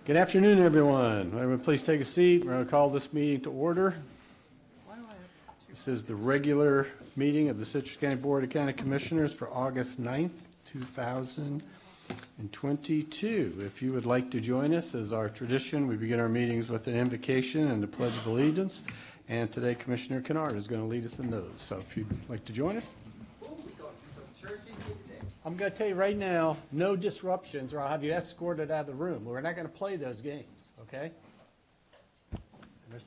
Good afternoon, everyone. Everyone, please take a seat. We're going to call this meeting to order. This is the regular meeting of the Citrus County Board of County Commissioners for August 9th, 2022. If you would like to join us, as our tradition, we begin our meetings with an invocation and the Pledge of Allegiance. And today, Commissioner Kennard is going to lead us in those. So if you'd like to join us. I'm going to tell you right now, no disruptions, or I'll have you escorted out of the room. We're not going to play those games, okay?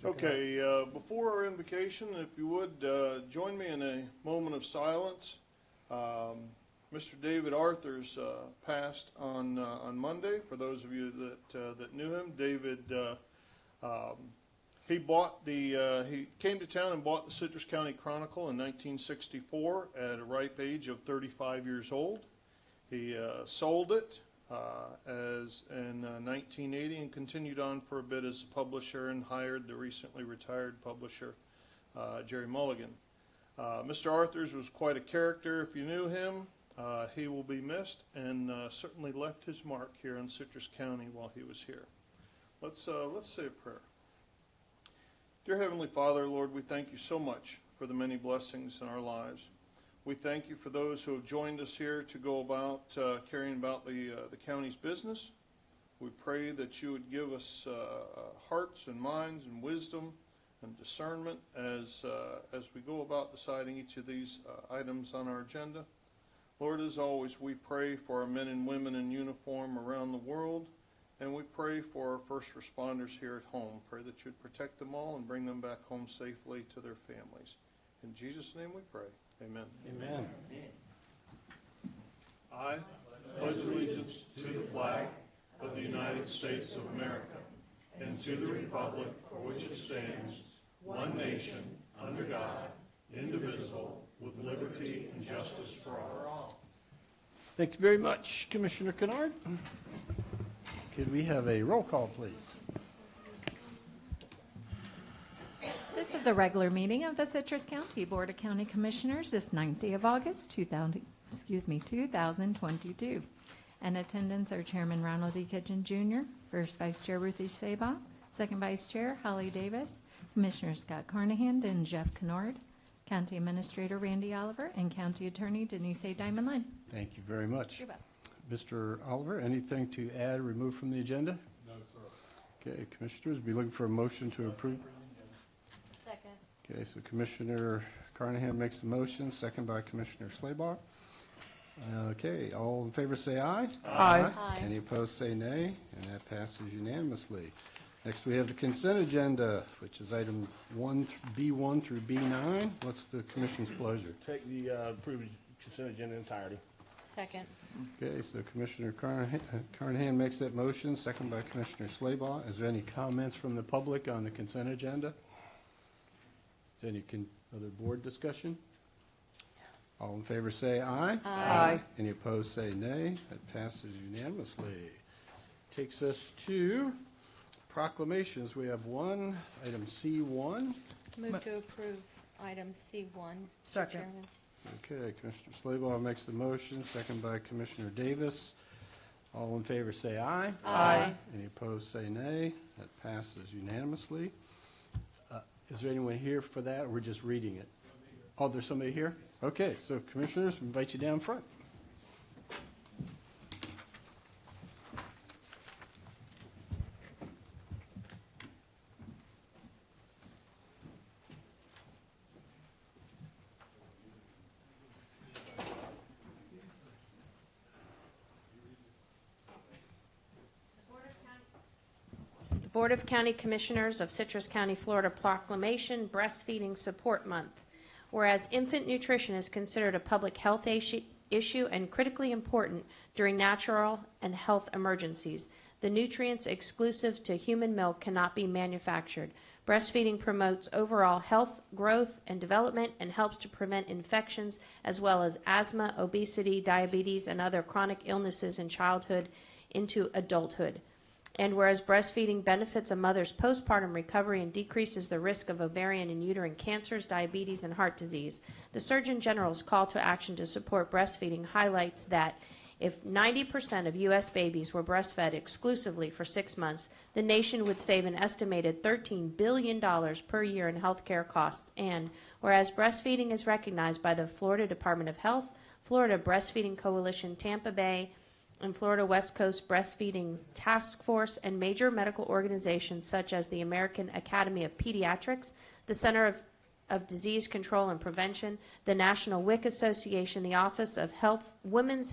Okay, before our invocation, if you would, join me in a moment of silence. Mr. David Arthurs passed on Monday. For those of you that knew him, David, he came to town and bought the Citrus County Chronicle in 1964 at a ripe age of 35 years old. He sold it in 1980 and continued on for a bit as a publisher and hired the recently retired publisher, Jerry Mulligan. Mr. Arthurs was quite a character. If you knew him, he will be missed and certainly left his mark here in Citrus County while he was here. Let's say a prayer. Dear Heavenly Father, Lord, we thank you so much for the many blessings in our lives. We thank you for those who have joined us here to go about carrying about the county's business. We pray that you would give us hearts and minds and wisdom and discernment as we go about deciding each of these items on our agenda. Lord, as always, we pray for our men and women in uniform around the world. And we pray for our first responders here at home. Pray that you'd protect them all and bring them back home safely to their families. In Jesus' name we pray. Amen. Amen. I pledge allegiance to the flag of the United States of America and to the republic for which it stands, one nation, under God, indivisible, with liberty and justice for all. Thank you very much, Commissioner Kennard. Could we have a roll call, please? This is a regular meeting of the Citrus County Board of County Commissioners this 9th day of August, 2022. In attendance are Chairman Ronald E. Kitchen Jr., First Vice Chair Ruthie Sabah, Second Vice Chair Holly Davis, Commissioner Scott Carnahan and Jeff Kennard, County Administrator Randy Oliver, and County Attorney Denise A. Diamond Line. Thank you very much. You're welcome. Mr. Oliver, anything to add or remove from the agenda? No, sir. Okay, Commissioners, be looking for a motion to approve. Second. Okay, so Commissioner Carnahan makes the motion, second by Commissioner Slaybach. Okay, all in favor say aye. Aye. Any opposed say nay, and that passes unanimously. Next, we have the consent agenda, which is item B1 through B9. What's the Commission's pleasure? Take the approved consent agenda entirety. Second. Okay, so Commissioner Carnahan makes that motion, second by Commissioner Slaybach. Is there any comments from the public on the consent agenda? Is there any other board discussion? All in favor say aye. Aye. Any opposed say nay. That passes unanimously. Takes us to proclamations. We have one, item C1. Move to approve item C1. Mr. Second. Chairman. Okay, Commissioner Slaybach makes the motion, second by Commissioner Davis. All in favor say aye. Aye. Any opposed say nay. That passes unanimously. Is there anyone here for that, or we're just reading it? Oh, there's somebody here? Okay, so Commissioners, we invite you down front. Board of County Commissioners of Citrus County, Florida proclamation, Breastfeeding Support Month. Whereas infant nutrition is considered a public health issue and critically important during natural and health emergencies, the nutrients exclusive to human milk cannot be manufactured. Breastfeeding promotes overall health, growth, and development and helps to prevent infections as well as asthma, obesity, diabetes, and other chronic illnesses in childhood into adulthood. And whereas breastfeeding benefits a mother's postpartum recovery and decreases the risk of ovarian and uterine cancers, diabetes, and heart disease, the Surgeon General's call to action to support breastfeeding highlights that If 90% of U.S. babies were breastfed exclusively for 6 months, the nation would save an estimated $13 billion per year in health care costs. And whereas breastfeeding is recognized by the Florida Department of Health, Florida Breastfeeding Coalition, Tampa Bay, and Florida West Coast Breastfeeding Task Force, and major medical organizations such as the American Academy of Pediatrics, the Center of Disease Control and Prevention, the National WIC Association, the Office of World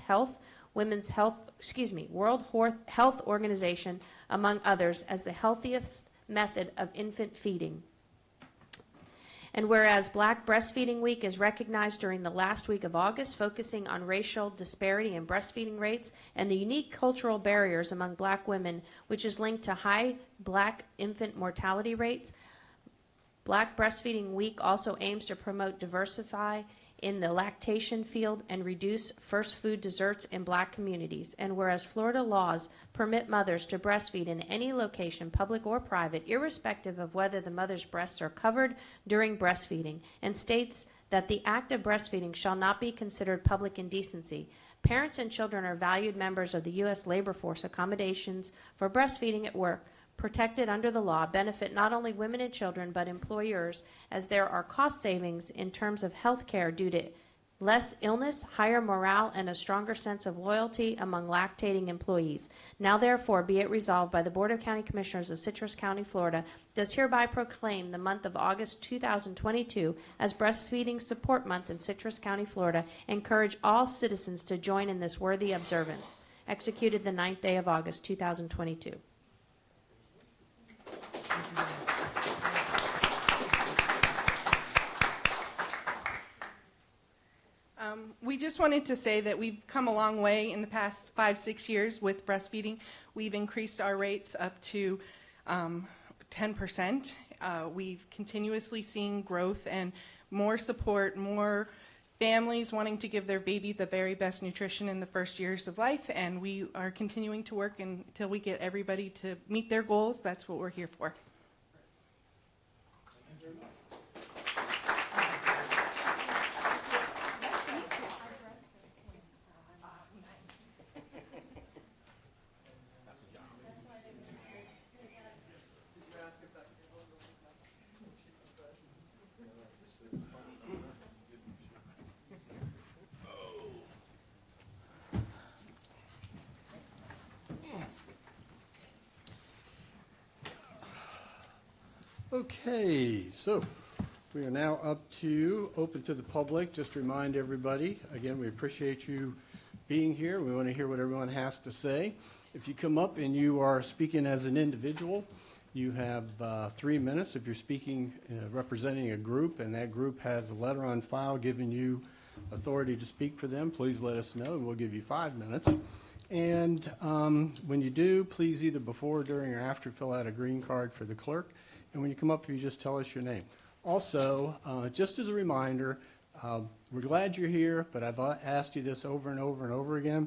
Health Organization, among others, as the healthiest method of infant feeding. And whereas Black Breastfeeding Week is recognized during the last week of August, focusing on racial disparity in breastfeeding rates and the unique cultural barriers among Black women, which is linked to high Black infant mortality rates, Black Breastfeeding Week also aims to promote diversify in the lactation field and reduce first food deserts in Black communities. And whereas Florida laws permit mothers to breastfeed in any location, public or private, irrespective of whether the mother's breasts are covered during breastfeeding, and states that the act of breastfeeding shall not be considered public indecency. Parents and children are valued members of the U.S. labor force. Accommodations for breastfeeding at work protected under the law benefit not only women and children but employers, as there are cost savings in terms of health care due to less illness, higher morale, and a stronger sense of loyalty among lactating employees. Now therefore be it resolved by the Board of County Commissioners of Citrus County, Florida, does hereby proclaim the month of August 2022 as Breastfeeding Support Month in Citrus County, Florida, encourage all citizens to join in this worthy observance. Executed the 9th day of August 2022. We just wanted to say that we've come a long way in the past 5-6 years with breastfeeding. We've increased our rates up to 10%. We've continuously seen growth and more support, more families wanting to give their baby the very best nutrition in the first years of life, and we are continuing to work until we get everybody to meet their goals. That's what we're here for. Okay, so we are now up to open to the public. Just to remind everybody, again, we appreciate you being here. We want to hear what everyone has to say. If you come up and you are speaking as an individual, you have 3 minutes. If you're speaking representing a group and that group has a letter on file giving you authority to speak for them, please let us know and we'll give you 5 minutes. And when you do, please either before, during, or after fill out a green card for the clerk. And when you come up, you just tell us your name. Also, just as a reminder, we're glad you're here, but I've asked you this over and over and over again.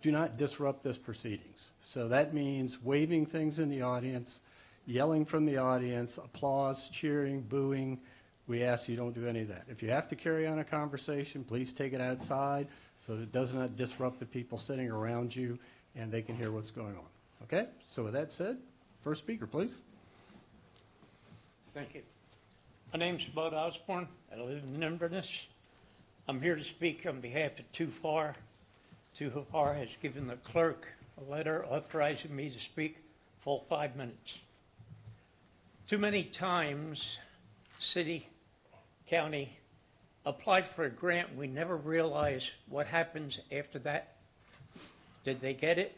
Do not disrupt this proceedings. So that means waving things in the audience, yelling from the audience, applause, cheering, booing. We ask you don't do any of that. If you have to carry on a conversation, please take it outside so it does not disrupt the people sitting around you and they can hear what's going on. Okay? So with that said, first speaker, please. Thank you. My name's Bud Osborne. I live in Inverness. I'm here to speak on behalf of Too Far. Too Far has given the clerk a letter authorizing me to speak full 5 minutes. Too many times, city, county, apply for a grant. We never realize what happens after that. Did they get it?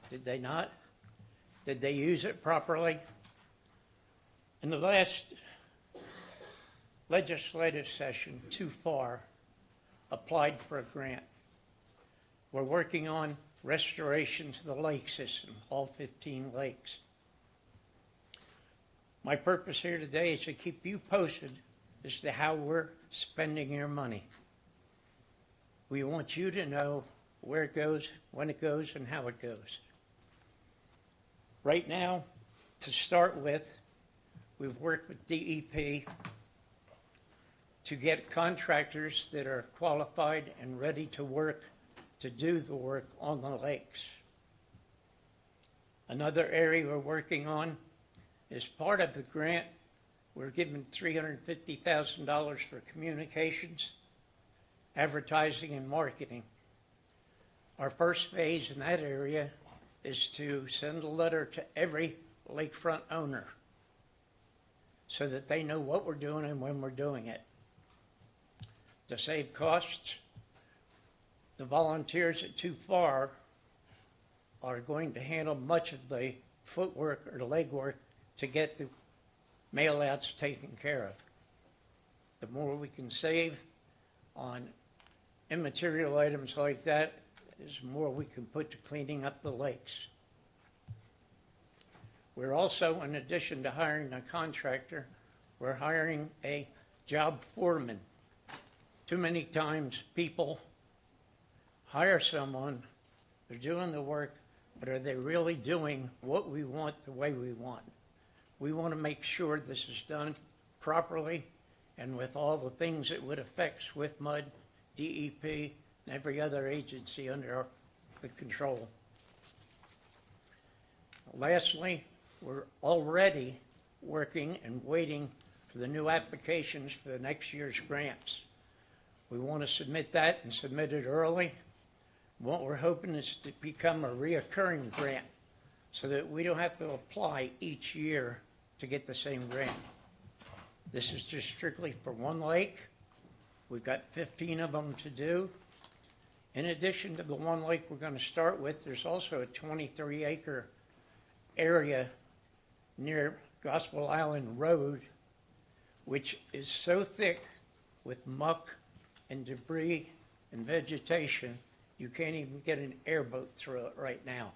Did they not? Did they use it properly? In the last legislative session, Too Far applied for a grant. We're working on restoration to the lake system, all 15 lakes. My purpose here today is to keep you posted as to how we're spending your money. We want you to know where it goes, when it goes, and how it goes. Right now, to start with, we've worked with DEP to get contractors that are qualified and ready to work to do the work on the lakes. Another area we're working on is part of the grant. We're given $350,000 for communications, advertising, and marketing. Our first phase in that area is to send a letter to every lakefront owner so that they know what we're doing and when we're doing it. To save costs, the volunteers at Too Far are going to handle much of the footwork or the legwork to get the mail-outs taken care of. The more we can save on immaterial items like that, is the more we can put to cleaning up the lakes. We're also, in addition to hiring a contractor, we're hiring a job foreman. Too many times people hire someone, they're doing the work, but are they really doing what we want the way we want? We want to make sure this is done properly and with all the things it would affect SWIFMUD, DEP, and every other agency under the control. Lastly, we're already working and waiting for the new applications for the next year's grants. We want to submit that and submit it early. What we're hoping is to become a reoccurring grant so that we don't have to apply each year to get the same grant. This is just strictly for one lake. We've got 15 of them to do. In addition to the one lake we're going to start with, there's also a 23-acre area near Gospel Island Road, which is so thick with muck and debris and vegetation, you can't even get an airboat through it right now.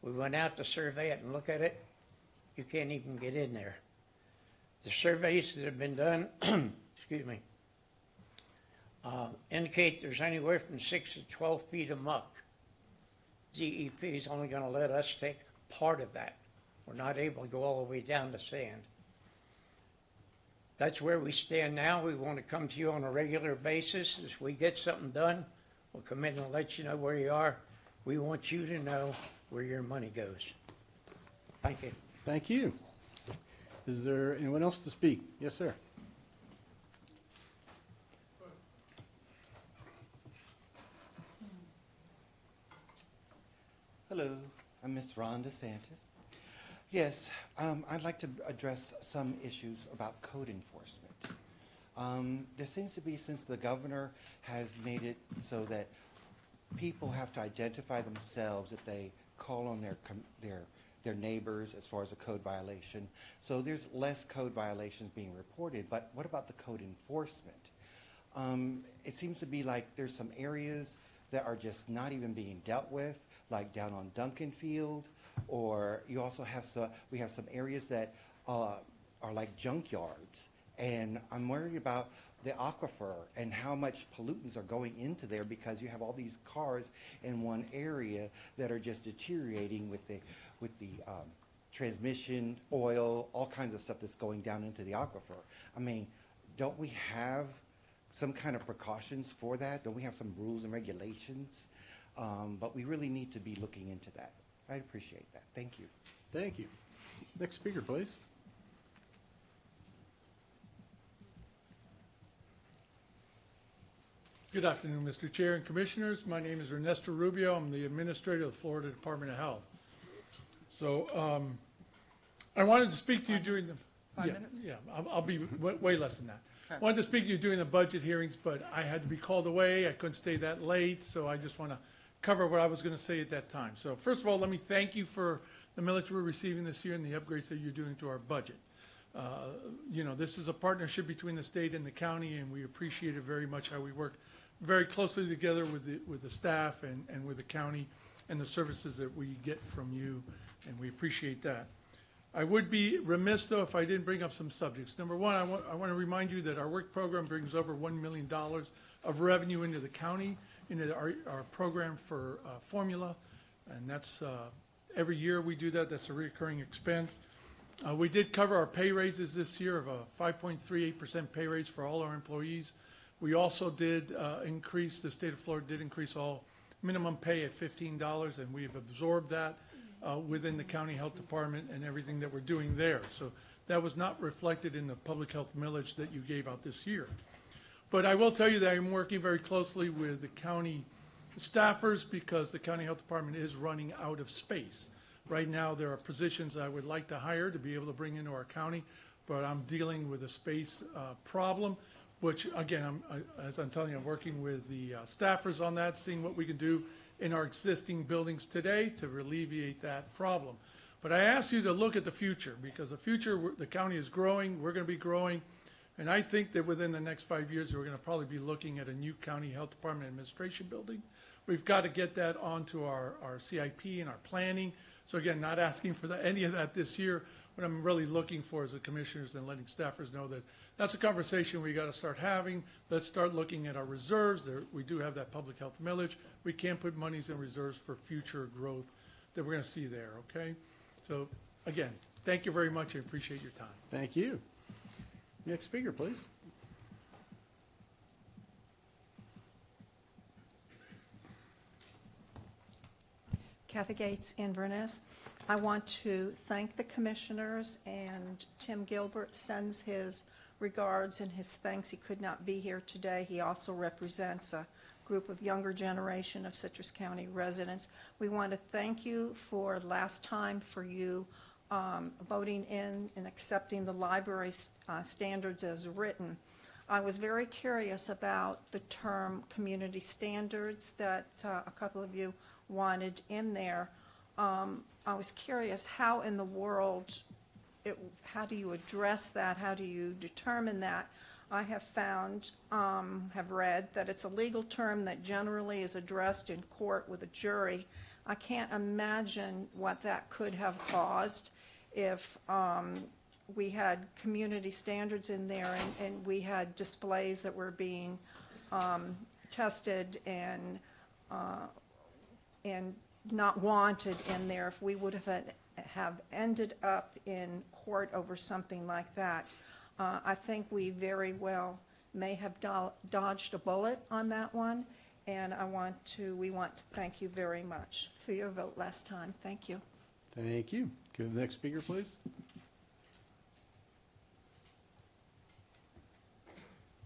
We went out to survey it and look at it. You can't even get in there. The surveys that have been done, excuse me, indicate there's anywhere from 6 to 12 feet of muck. DEP is only going to let us take part of that. We're not able to go all the way down to sand. That's where we stand now. We want to come to you on a regular basis. If we get something done, we'll come in and let you know where you are. We want you to know where your money goes. Thank you. Thank you. Is there anyone else to speak? Yes, sir. Hello, I'm Miss Ron DeSantis. Yes, I'd like to address some issues about code enforcement. There seems to be, since the governor has made it so that people have to identify themselves if they call on their neighbors as far as a code violation. So there's less code violations being reported, but what about the code enforcement? It seems to be like there's some areas that are just not even being dealt with, like down on Duncan Field, or you also have we have some areas that are like junkyards, and I'm worried about the aquifer and how much pollutants are going into there because you have all these cars in one area that are just deteriorating with the transmission, oil, all kinds of stuff that's going down into the aquifer. I mean, don't we have some kind of precautions for that? Don't we have some rules and regulations? But we really need to be looking into that. I appreciate that. Thank you. Thank you. Next speaker, please. Good afternoon, Mr. Chair and Commissioners. My name is Ernesto Rubio. I'm the Administrator of the Florida Department of Health. So I wanted to speak to you during the... 5 minutes? Yeah, I'll be way less than that. I wanted to speak to you during the budget hearings, but I had to be called away. I couldn't stay that late, so I just want to cover what I was going to say at that time. So first of all, let me thank you for the military we're receiving this year and the upgrades that you're doing to our budget. You know, this is a partnership between the state and the county, and we appreciate it very much how we work very closely together with the staff and with the county and the services that we get from you, and we appreciate that. I would be remiss, though, if I didn't bring up some subjects. Number one, I want to remind you that our work program brings over $1 million of revenue into the county, into our program for formula, and that's every year we do that. That's a recurring expense. We did cover our pay raises this year of a 5.38% pay raise for all our employees. We also did increase, the state of Florida did increase all minimum pay at $15, and we've absorbed that within the county health department and everything that we're doing there. So that was not reflected in the public health millage that you gave out this year. But I will tell you that I'm working very closely with the county staffers because the county health department is running out of space. Right now, there are positions I would like to hire to be able to bring into our county, but I'm dealing with a space problem, which, again, as I'm telling you, I'm working with the staffers on that, seeing what we can do in our existing buildings today to alleviate that problem. But I ask you to look at the future, because the future, the county is growing, we're going to be growing, and I think that within the next 5 years, we're going to probably be looking at a new county health department administration building. We've got to get that onto our CIP and our planning. So again, not asking for any of that this year. What I'm really looking for is the commissioners and letting staffers know that that's a conversation we got to start having. Let's start looking at our reserves. We do have that public health millage. We can put monies in reserves for future growth that we're going to see there, okay? So again, thank you very much. I appreciate your time. Thank you. Next speaker, please. Kathy Gates, Inverness. I want to thank the commissioners, and Tim Gilbert sends his regards and his thanks. He could not be here today. He also represents a group of younger generation of Citrus County residents. We want to thank you for last time for you voting in and accepting the library standards as written. I was very curious about the term community standards that a couple of you wanted in there. I was curious how in the world, how do you address that? How do you determine that? I have found, have read that it's a legal term that generally is addressed in court with a jury. I can't imagine what that could have caused if we had community standards in there and we had displays that were being tested and not wanted in there, if we would have ended up in court over something like that. I think we very well may have dodged a bullet on that one, and we want to thank you very much for your vote last time. Thank you. Thank you. Go to the next speaker, please.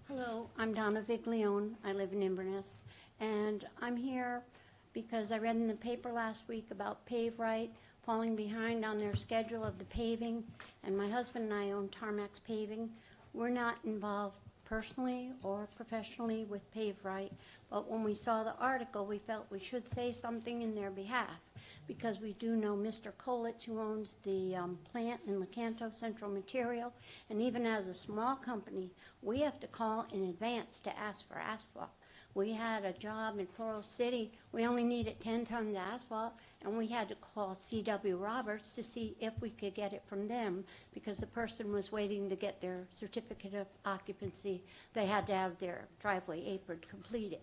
Hello, I'm Donna Viglione. I live in Inverness, and I'm here because I read in the paper last week about PaveRight falling behind on their schedule of the paving, and my husband and I own Tarmax Paving. We're not involved personally or professionally with PaveRight, but when we saw the article, we felt we should say something in their behalf, because we do know Mr. Kolitz, who owns the plant in Lecanto Central Material, and even as a small company, we have to call in advance to ask for asphalt. We had a job in Floral City. We only needed 10 tons of asphalt, and we had to call C.W. Roberts to see if we could get it from them, because the person was waiting to get their certificate of occupancy. They had to have their driveway apron completed.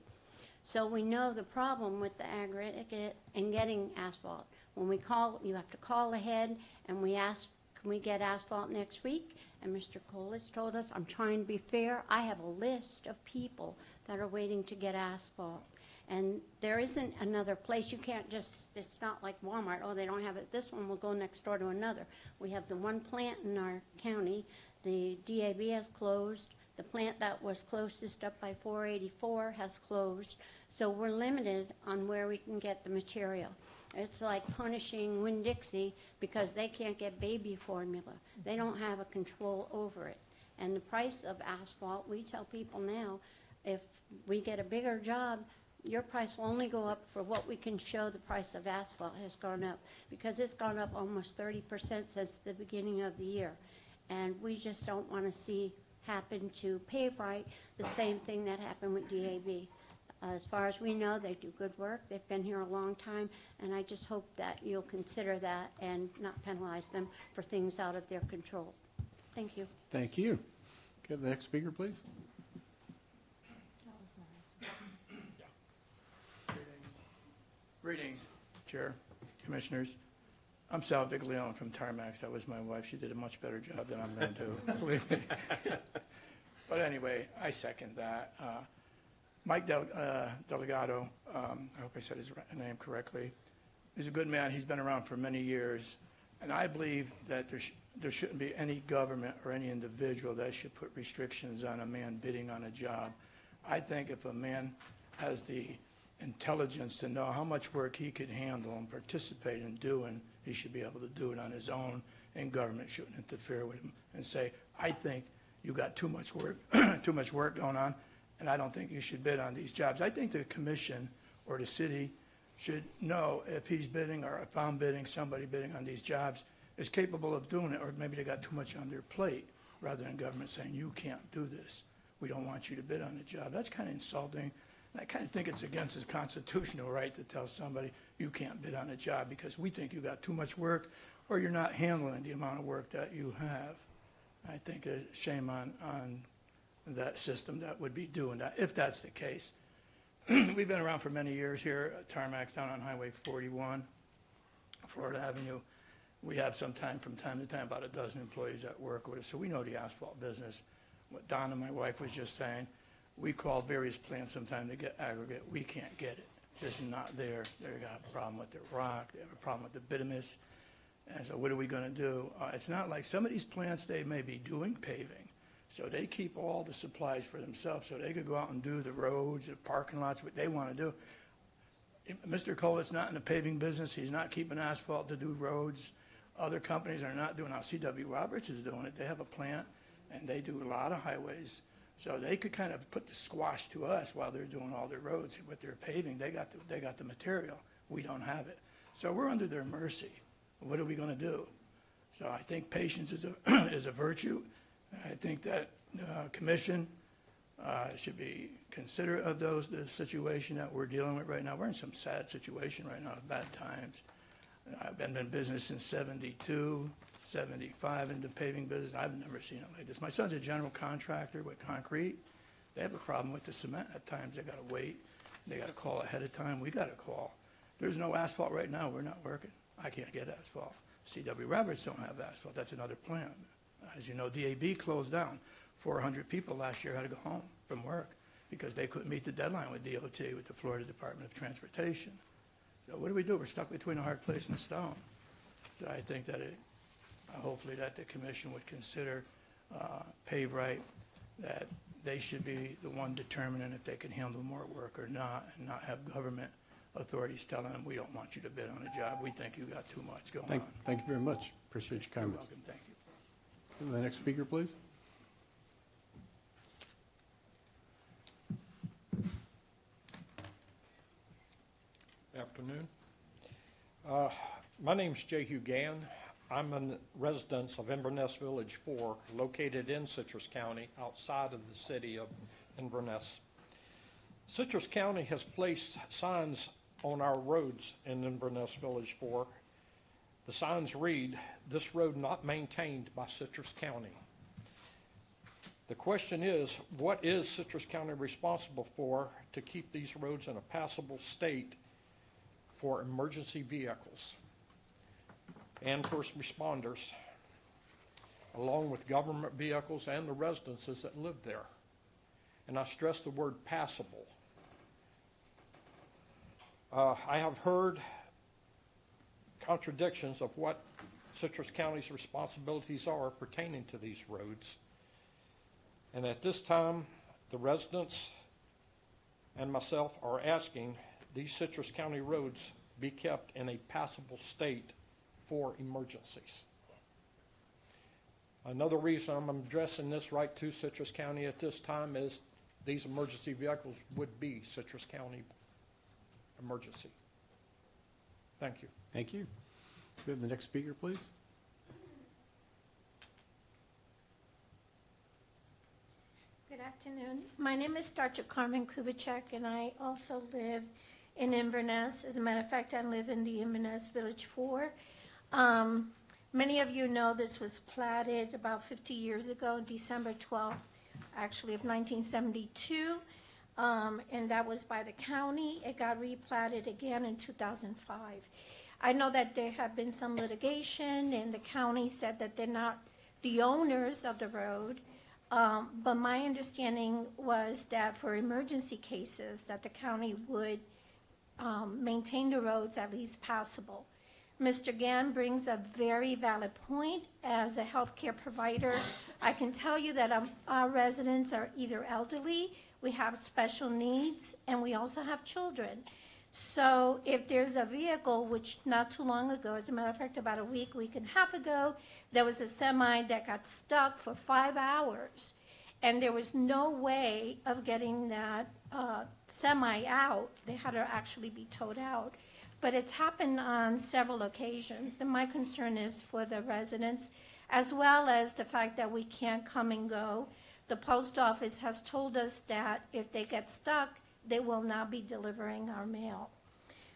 So we know the problem with the aggregate and getting asphalt. When we call, you have to call ahead, and we ask, can we get asphalt next week? And Mr. Kolitz told us, I'm trying to be fair. I have a list of people that are waiting to get asphalt. And there isn't another place. You can't just, it's not like Walmart. Oh, they don't have it. This one will go next door to another. We have the one plant in our county. The DAB has closed. The plant that was closest up by 484 has closed. So we're limited on where we can get the material. It's like punishing Winn-Dixie because they can't get baby formula. They don't have a control over it. And the price of asphalt, we tell people now, if we get a bigger job, your price will only go up for what we can show the price of asphalt has gone up, because it's gone up almost 30% since the beginning of the year. And we just don't want to see happen to PaveRight the same thing that happened with DAB. As far as we know, they do good work. They've been here a long time, and I just hope that you'll consider that and not penalize them for things out of their control. Thank you. Thank you. Go to the next speaker, please. Greetings, Chair, Commissioners. I'm Sal Viglione from Tarmax. That was my wife. She did a much better job than I'm going to do, believe me. But anyway, I second that. Mike Delegado, I hope I said his name correctly, he's a good man. He's been around for many years. And I believe that there shouldn't be any government or any individual that should put restrictions on a man bidding on a job. I think if a man has the intelligence to know how much work he could handle and participate in doing, he should be able to do it on his own, and government shouldn't interfere with him and say, I think you got too much work, too much work going on, and I don't think you should bid on these jobs. I think the commission or the city should know if he's bidding or if I'm bidding, somebody bidding on these jobs is capable of doing it, or maybe they got too much on their plate, rather than government saying, you can't do this. We don't want you to bid on the job. That's kind of insulting. And I kind of think it's against his constitutional right to tell somebody you can't bid on a job because we think you got too much work or you're not handling the amount of work that you have. I think a shame on that system that would be doing that, if that's the case. We've been around for many years here at Tarmax down on Highway 41, Florida Avenue. We have from time to time about a dozen employees that work with us, so we know the asphalt business. What Donna, my wife, was just saying, we call various plants sometime to get aggregate. We can't get it. It's not there. They got a problem with the rock. They have a problem with the bituminous. And so what are we going to do? It's not like some of these plants, they may be doing paving. So they keep all the supplies for themselves, so they could go out and do the roads, the parking lots, what they want to do. Mr. Colett's not in the paving business. He's not keeping asphalt to do roads. Other companies are not doing it. Now, C.W. Roberts is doing it. They have a plant, and they do a lot of highways. So they could kind of put the squash to us while they're doing all their roads. With their paving, they got the material. We don't have it. So we're under their mercy. What are we going to do? So I think patience is a virtue. I think that the commission should be considerate of the situation that we're dealing with right now. We're in some sad situation right now, bad times. I've been in business since 72, 75 in the paving business. I've never seen it like this. My son's a general contractor with concrete. They have a problem with the cement at times. They got to wait. They got to call ahead of time. We got to call. There's no asphalt right now. We're not working. I can't get asphalt. C.W. Roberts don't have asphalt. That's another plant. As you know, DAB closed down. 400 people last year had to go home from work because they couldn't meet the deadline with DOT, with the Florida Department of Transportation. So what do? We're stuck between a hard place and a stone. So I think that hopefully that the commission would consider Pave Right, that they should be the one determining if they can handle more work or not, and not have government authorities telling them, we don't want you to bid on a job. We think you got too much going on. Thank you very much. Appreciate your You're comments. welcome. Thank you. The next speaker, please. Afternoon. My name's Jehu Gann. I'm a resident of Inverness Village 4, located in Citrus County, outside of the city of Inverness. Citrus County has placed signs on our roads in Inverness Village 4. The signs read, "This road not maintained by Citrus County." The question is, what is Citrus County responsible for to keep these roads in a passable state for emergency vehicles and first responders, along with government vehicles and the residences that live there? And I stress the word passable. I have heard contradictions of what Citrus County's responsibilities are pertaining to these roads. And at this time, the residents and myself are asking these Citrus County roads be kept in a passable state for emergencies. Another reason I'm addressing this right to Citrus County at this time is these emergency vehicles would be Citrus County emergency. Thank you. Thank you. We have the next speaker, please. Good afternoon. My name is Dr. Carmen Kubitschek, and I also live in Inverness. As a matter of fact, I live in the Inverness Village 4. Many of you know this was platted about 50 years ago, December 12th, actually, of 1972. And that was by the county. It got replatted again in 2005. I know that there have been some litigation, and the county said that they're not the owners of the road. But my understanding was that for emergency cases, that the county would maintain the roads at least passable. Mr. Gann brings a very valid point. As a healthcare provider, I can tell you that our residents are either elderly, we have special needs, and we also have children. So if there's a vehicle, which not too long ago, as a matter of fact, about a week and a half ago, there was a semi that got stuck for 5 hours, and there was no way of getting that semi out. They had to actually be towed out. But it's happened on several occasions, and my concern is for the residents, as well as the fact that we can't come and go. The post office has told us that if they get stuck, they will not be delivering our mail.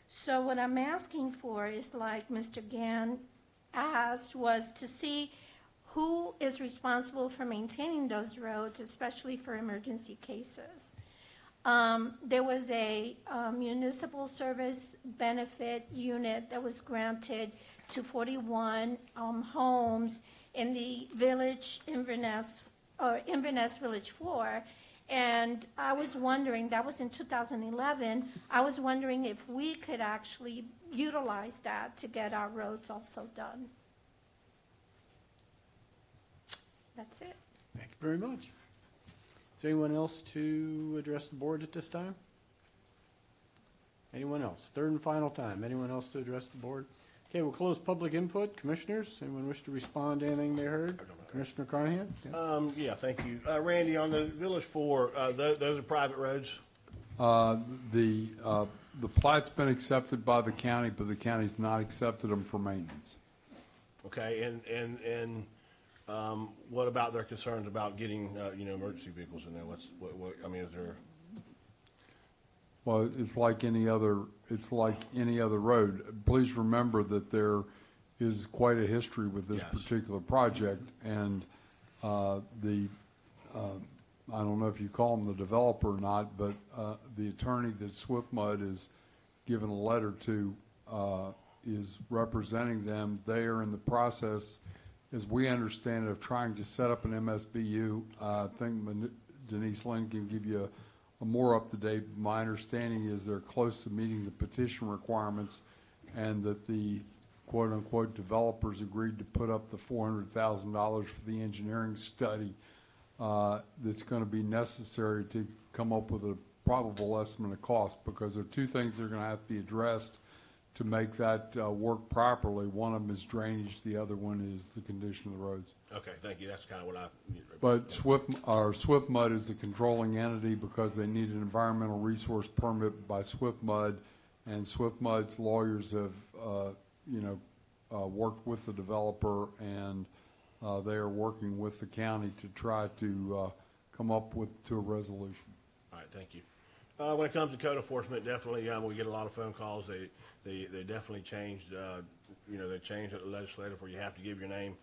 So what I'm asking for is, like Mr. Gann asked, was to see who is responsible for maintaining those roads, especially for emergency cases. There was a municipal service benefit unit that was granted to 41 homes in the village, Inverness Village 4. And I was wondering, that was in 2011, I was wondering if we could actually utilize that to get our roads also done. That's it. Thank you very much. Is there anyone else to address the board at this time? Anyone else? Third and final time. Anyone else to address the board? Okay, we'll close public input. Commissioners, anyone wish to respond to anything they heard? Commissioner Carnahan? Yeah. Yeah, thank you. Randy, on the Village 4, those are private roads? The plat's been accepted by the county, but the county's not accepted them for maintenance. Okay, and what about their concerns about getting, emergency vehicles in there? I mean, is there? Well, it's like any other road. Please remember that there is quite a history with this particular project, and I don't know if you call him the developer or not, but the attorney that SwiftMud is given a letter to is representing them. They are in the process, as we understand it, of trying to set up an MSBU. I think Denise Lynn can give you a more up-to-date. My understanding is they're close to meeting the petition requirements, and that the quote-unquote developers agreed to put up the $400,000 for the engineering study that's going to be necessary to come up with a probable estimate of cost, because there are two things that are going to have to be addressed to make that work properly. one of them is drainage, the other one is the condition of the roads. Okay, thank you. That's kind of what I. But SwiftMud is the controlling entity because they need an environmental resource permit by SwiftMud, and SwiftMud's lawyers have, worked with the developer, and they are working with the county to try to come up to a resolution. All right, thank you. When it comes to code enforcement, definitely, we get a lot of phone calls. They definitely changed, they changed the legislative where you have to give your name.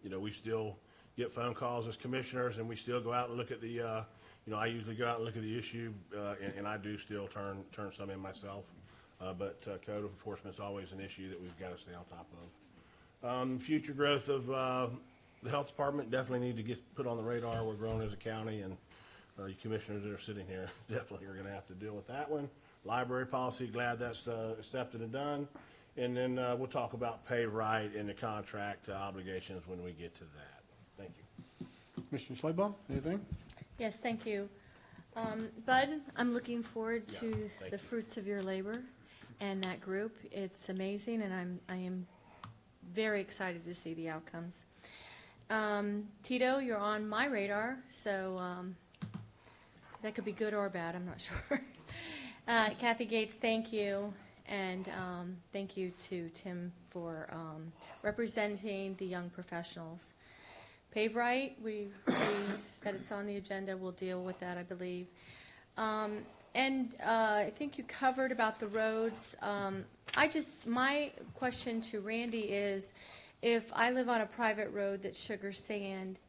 We still get phone calls as commissioners, and we still go out and look at the, I usually go out and look at the issue, and I do still turn some in myself. But code enforcement is always an issue that we've got to stay on top of. Future growth of the health department definitely need to get put on the radar. We're growing as a county, and you commissioners that are sitting here definitely are going to have to deal with that one. Library policy, glad that's accepted and done. And then we'll talk about pay right and the contract obligations when we get to that. Thank you. Commissioner Slabaugh, anything? Yes, thank you. Bud, I'm looking forward to the fruits of your labor and that group. It's amazing, and I am very excited to see the outcomes. Tito, you're on my radar, so that could be good or bad, I'm not sure. Kathy Gates, thank you, and thank you to Tim for representing the young professionals. Pave Right, that it's on the agenda, we'll deal with that, I believe. And I think you covered about the roads. My question to Randy is, if I live on a private road that's sugar sand,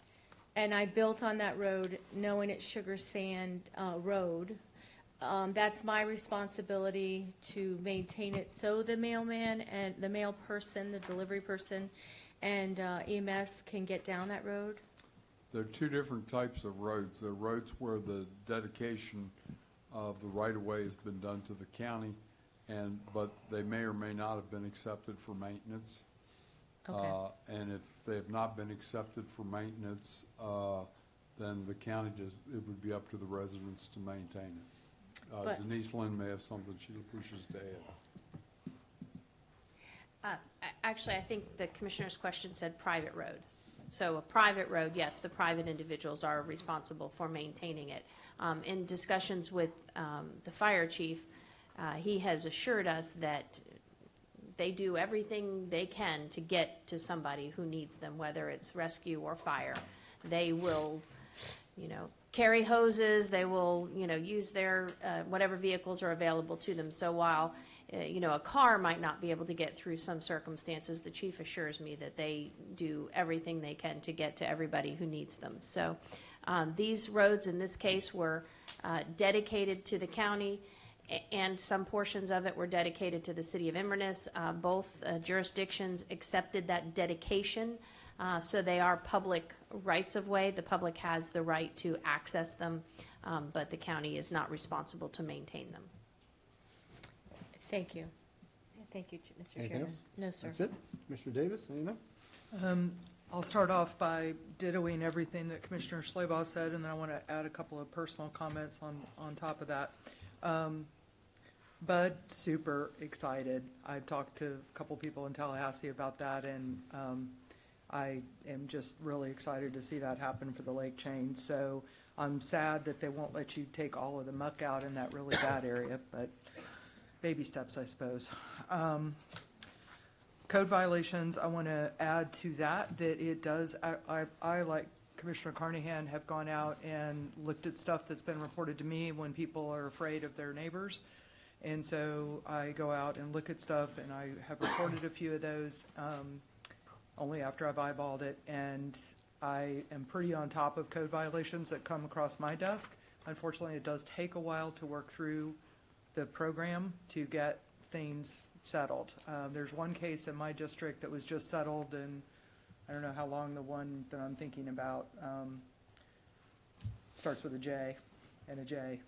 and I built on that road knowing it's sugar sand road, that's my responsibility to maintain it so the mailman and the mail person, the delivery person, and EMS can get down that road? There are two different types of roads. There are roads where the dedication of the right-of-way has been done to the county, but they may or may not have been accepted for maintenance. Okay. And if they have not been accepted for maintenance, then the county it would be up to the residents to maintain it. But- Denise Lynn may have something she wishes to add. Actually, I think the commissioner's question said private road. So a private road, yes, the private individuals are responsible for maintaining it. In discussions with the fire chief, he has assured us that they do everything they can to get to somebody who needs them, whether it's rescue or fire. They will, carry hoses, they will, use their, whatever vehicles are available to them. So while, a car might not be able to get through some circumstances, the chief assures me that they do everything they can to get to everybody who needs them. So these roads in this case were dedicated to the county, and some portions of it were dedicated to the city of Inverness. Both jurisdictions accepted that dedication, so they are public rights of way. The public has the right to access them, but the county is not responsible to maintain them. Thank you. Thank you, Mr. Anything Chairman. else? No, sir. That's it? Mr. Davis, anything? I'll start off by dittoing everything that Commissioner Slaybaugh said, and then I want to add a couple of personal comments on top of that. Bud, super excited. I talked to a couple people in Tallahassee about that, and I am just really excited to see that happen for the lake chain. So I'm sad that they won't let you take all of the muck out in that really bad area, but baby steps, I suppose. Code violations, I want to add to that it does, I, like Commissioner Carnahan, have gone out and looked at stuff that's been reported to me when people are afraid of their neighbors. And so I go out and look at stuff, and I have reported a few of those only after I've eyeballed it. And I am pretty on top of code violations that come across my desk. Unfortunately, it does take a while to work through the program to get things settled. There's one case in my district that was just settled, and I don't know how long the one that I'm thinking about starts with a J and a J.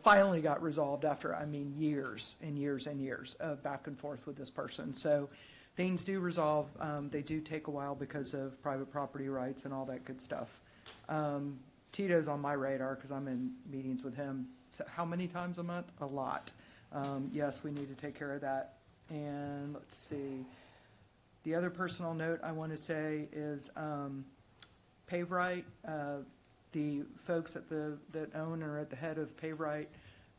Finally got resolved after, years and years and years of back and forth with this person. So things do resolve. They do take a while because of private property rights and all that good stuff. Tito's on my radar because I'm in meetings with him. So how many times a month? A lot. Yes, we need to take care of that. And let's see. The other personal note I want to say is PaveRight. The folks that own or are at the head of PaveRight,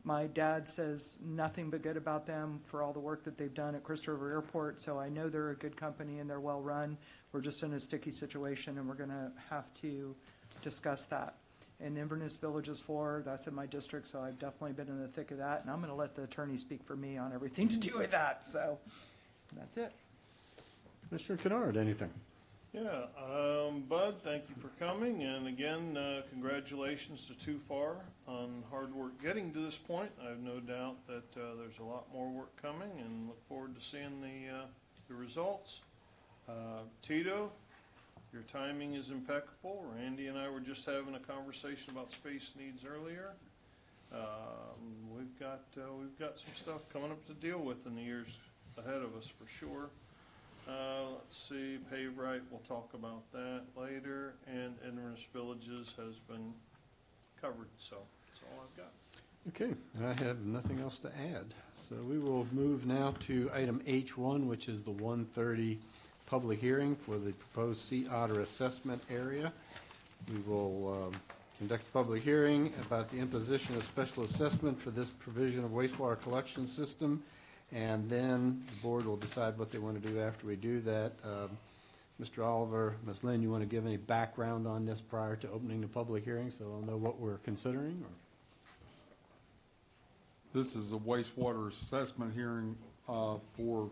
my dad says nothing but good about them for all the work that they've done at Crystal River Airport. So I know they're a good company and they're well run. We're just in a sticky situation, and we're going to have to discuss that. And Inverness Village is 4, that's in my district, so I've definitely been in the thick of that. And I'm going to let the attorney speak for me on everything to do with that. So that's it. Mr. Kennard, anything? Yeah, Bud, thank you for coming, and again, congratulations to Too Far on hard work getting to this point. I have no doubt that there's a lot more work coming, and look forward to seeing the results. Tito, your timing is impeccable. Randy and I were just having a conversation about space needs earlier. We've got some stuff coming up to deal with in the years ahead of us for sure. Let's see, PaveRight, we'll talk about that later, and Inverness Villages has been covered, so that's all I've got. Okay, I have nothing else to add. So we will move now to item H1, which is the 1:30 public hearing for the proposed sea otter assessment area. We will conduct a public hearing about the imposition of special assessment for this provision of wastewater collection system, and then the board will decide what they want to do after we do that. Mr. Oliver, Ms. Lynn, you want to give any background on this prior to opening the public hearing so they'll know what we're considering? Or? This is a wastewater assessment hearing for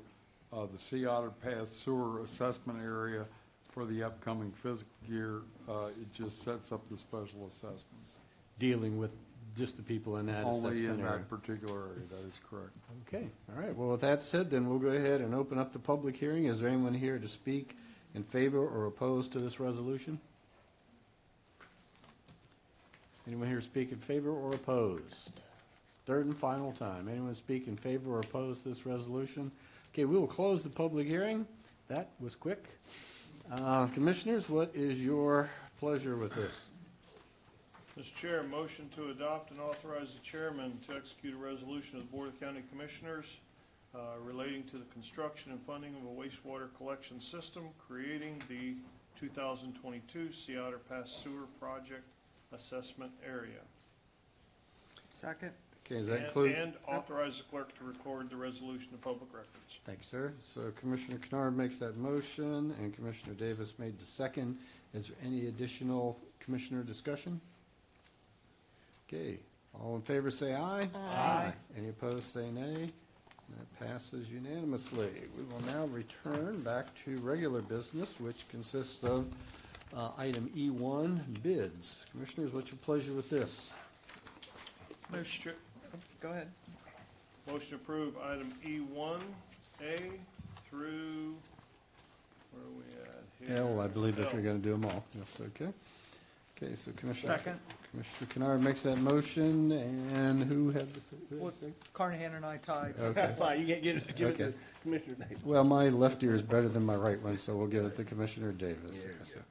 the Sea Otter Path Sewer Assessment Area for the upcoming fiscal year. It just sets up the special assessments. Dealing with just the people in that assessment area. Only in that particular area, that is correct. Okay, all right. Well, with that said, then we'll go ahead and open up the public hearing. Is there anyone here to speak in favor or opposed to this resolution? Anyone here speak in favor or opposed? Third and final time. Anyone speak in favor or opposed to this resolution? Okay, we will close the public hearing. That was quick. Commissioners, what is your pleasure with this? Mr. Chair, motion to adopt and authorize the chairman to execute a resolution of the Board of County Commissioners relating to the construction and funding of a wastewater collection system, creating the 2022 Sea Otter Pass Sewer Project Assessment Area. Second. Okay, does that include? And authorize the clerk to record the resolution of public records. Thank you, sir. So Commissioner Kennard makes that motion, and Commissioner Davis made the second. Is there any additional commissioner discussion? Okay, all in favor say aye. Aye. Any opposed say nay. That passes unanimously. We will now return back to regular business, which consists of item E1, bids. Commissioners, what's your pleasure with this? Motion. Go ahead. Motion to approve item E1A through, where are we at here? L, I believe, if L. you're going to do them all. Yes, okay. Okay, so Commissioner. Second. Commissioner Kennard makes that motion, and who had the Well, second? Carnahan and I tied. so- Okay. That's fine, you can't give it Okay. to Commissioner Davis. Well, my left ear is better than my right one, so we'll give it to Commissioner Davis. There you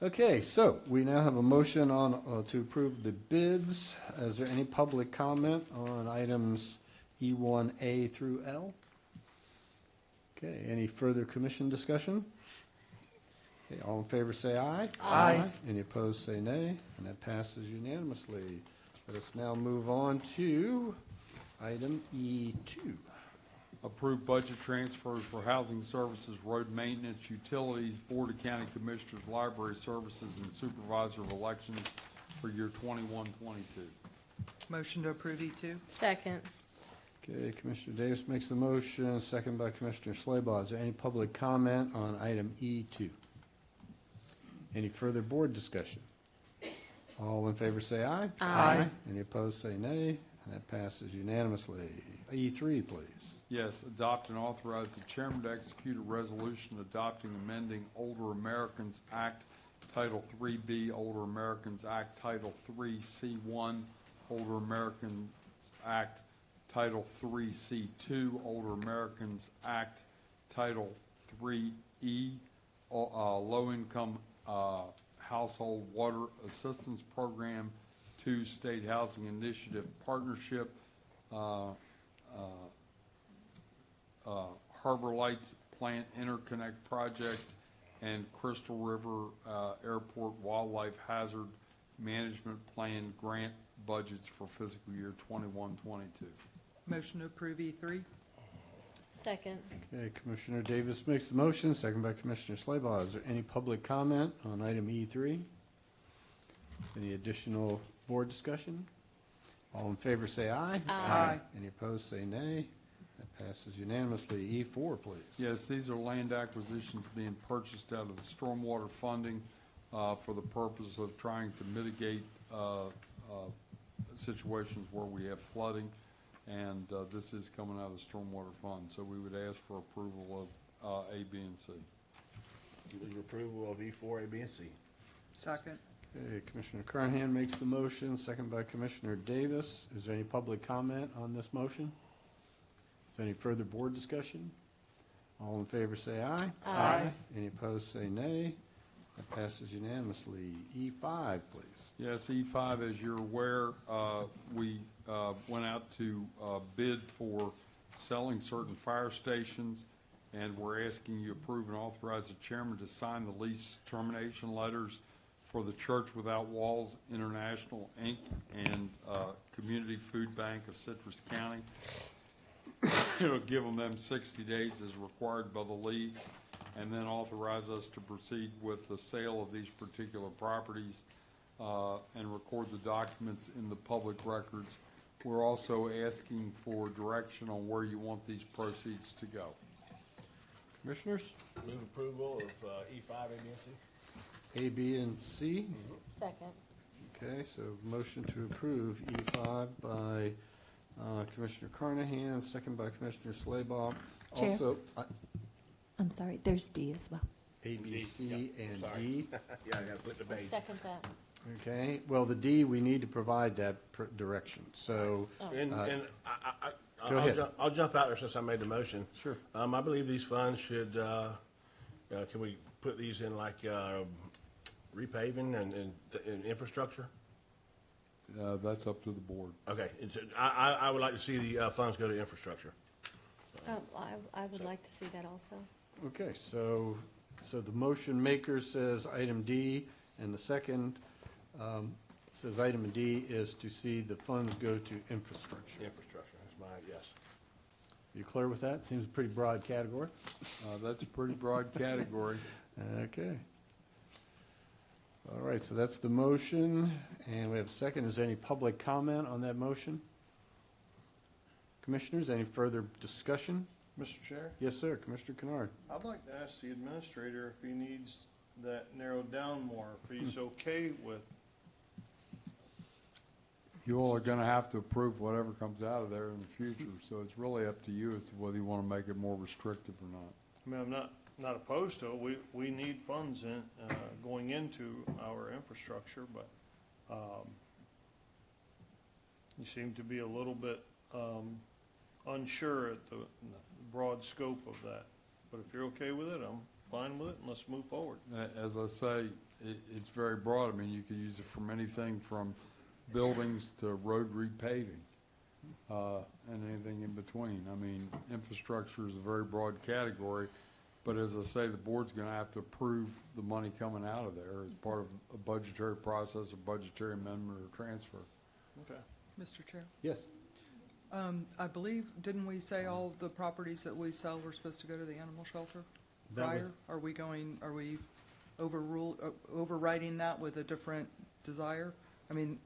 Okay, so we now have a motion on, to approve the bids. Is there any public comment on items E1A through L? Okay, any further commission discussion? Okay, all in favor say aye. Aye. Any opposed say nay, and that passes unanimously. Let us now move on to item E2. Approve budget transfers for housing services, road maintenance, utilities, Board of County Commissioners, library services, and supervisor of elections for year 21-22. Motion to approve E2. Second. Okay, Commissioner Davis makes the motion, second by Commissioner Slaybaugh. Is there any public comment on item E2? Any further board discussion? All in favor say aye. Aye. Any opposed say nay, and that passes unanimously. E3, please. Yes, adopt and authorize the chairman to execute a resolution adopting amending Older Americans Act Title 3B, Older Americans Act Title 3C1, Older Americans Act Title 3C2, Older Americans Act Title 3E, Low-Income Household Water Assistance Program, 2 State Housing Initiative Partnership, Harbor Lights Plant Interconnect Project, and Crystal River Airport Wildlife Hazard Management Plan grant budgets for fiscal year 21-22. Motion to approve E3. Second. Okay, Commissioner Davis makes the motion, second by Commissioner Slaybaugh. Is there any public comment on item E3? Any additional board discussion? All in favor say aye. Aye. Any opposed say nay. That passes unanimously. E4, please. Yes, these are land acquisitions being purchased out of the stormwater funding for the purpose of trying to mitigate situations where we have flooding, and this is coming out of the stormwater fund. So we would ask for approval of A, B, and C. Move approval of E4, A, B, and C. Second. Okay, Commissioner Carnahan makes the motion, second by Commissioner Davis. Is there any public comment on this motion? Is there any further board discussion? All in favor say aye. Aye. Any opposed say nay. That passes unanimously. E5, please. Yes, E5, as you're aware, we went out to bid for selling certain fire stations, and we're asking you approve and authorize the chairman to sign the lease termination letters for the Church Without Walls International, Inc. and Community Food Bank of Citrus County. It'll give them 60 days as required by the lease, and then authorize us to proceed with the sale of these particular properties and record the documents in the public records. We're also asking for direction on where you want these proceeds to go. Commissioners? Move approval of E5, A, B, and C. A, B, and C. Second. Okay, so motion to approve E5 by Commissioner Carnahan, second by Commissioner Slaybaugh. Chair. Also, I'm sorry, there's D as well. A, B, C, Yeah, and sorry. D. Yeah, I gotta flip the I'll page. second that. Okay, well, the D, we need to provide that direction, so. And uh, I'll ahead. I'll jump out there since I made the motion. Sure. I believe these funds should, can we put these in like repaving and infrastructure? That's up to the board. Okay, I would like to see the funds go to infrastructure. I would like to see that also. Okay, so the motion maker says item D, and the second says item D is to see the funds go to infrastructure. Infrastructure, that's my, yes. You clear with that? Seems a pretty broad category. That's a pretty broad category. Okay. All right, so that's the motion, and we have a second. Is there any public comment on that motion? Commissioners, any further discussion? Mr. Chair, Yes, sir, Commissioner Kennard. I'd like to ask the administrator if he needs that narrowed down more, if he's okay with, You all are going to have to approve whatever comes out of there in the future, so it's really up to you as to whether you want to make it more restrictive or not. I mean, I'm not opposed to it. We need funds in, going into our infrastructure, but, you seem to be a little bit, unsure at the broad scope of that. But if you're okay with it, I'm fine with it, and let's move forward. As I say, it's very broad. I mean, you could use it from anything from buildings to road repaving, and anything in between. I mean, infrastructure is a very broad category, but as I say, the board's gonna have to approve the money coming out of there as part of a budgetary process, a budgetary amendment or transfer. Okay. Mr. Chair? Yes. I believe, didn't we say all the properties that we sell were supposed to go to the animal shelter That was- prior? Are we overriding that with a different desire? I mean,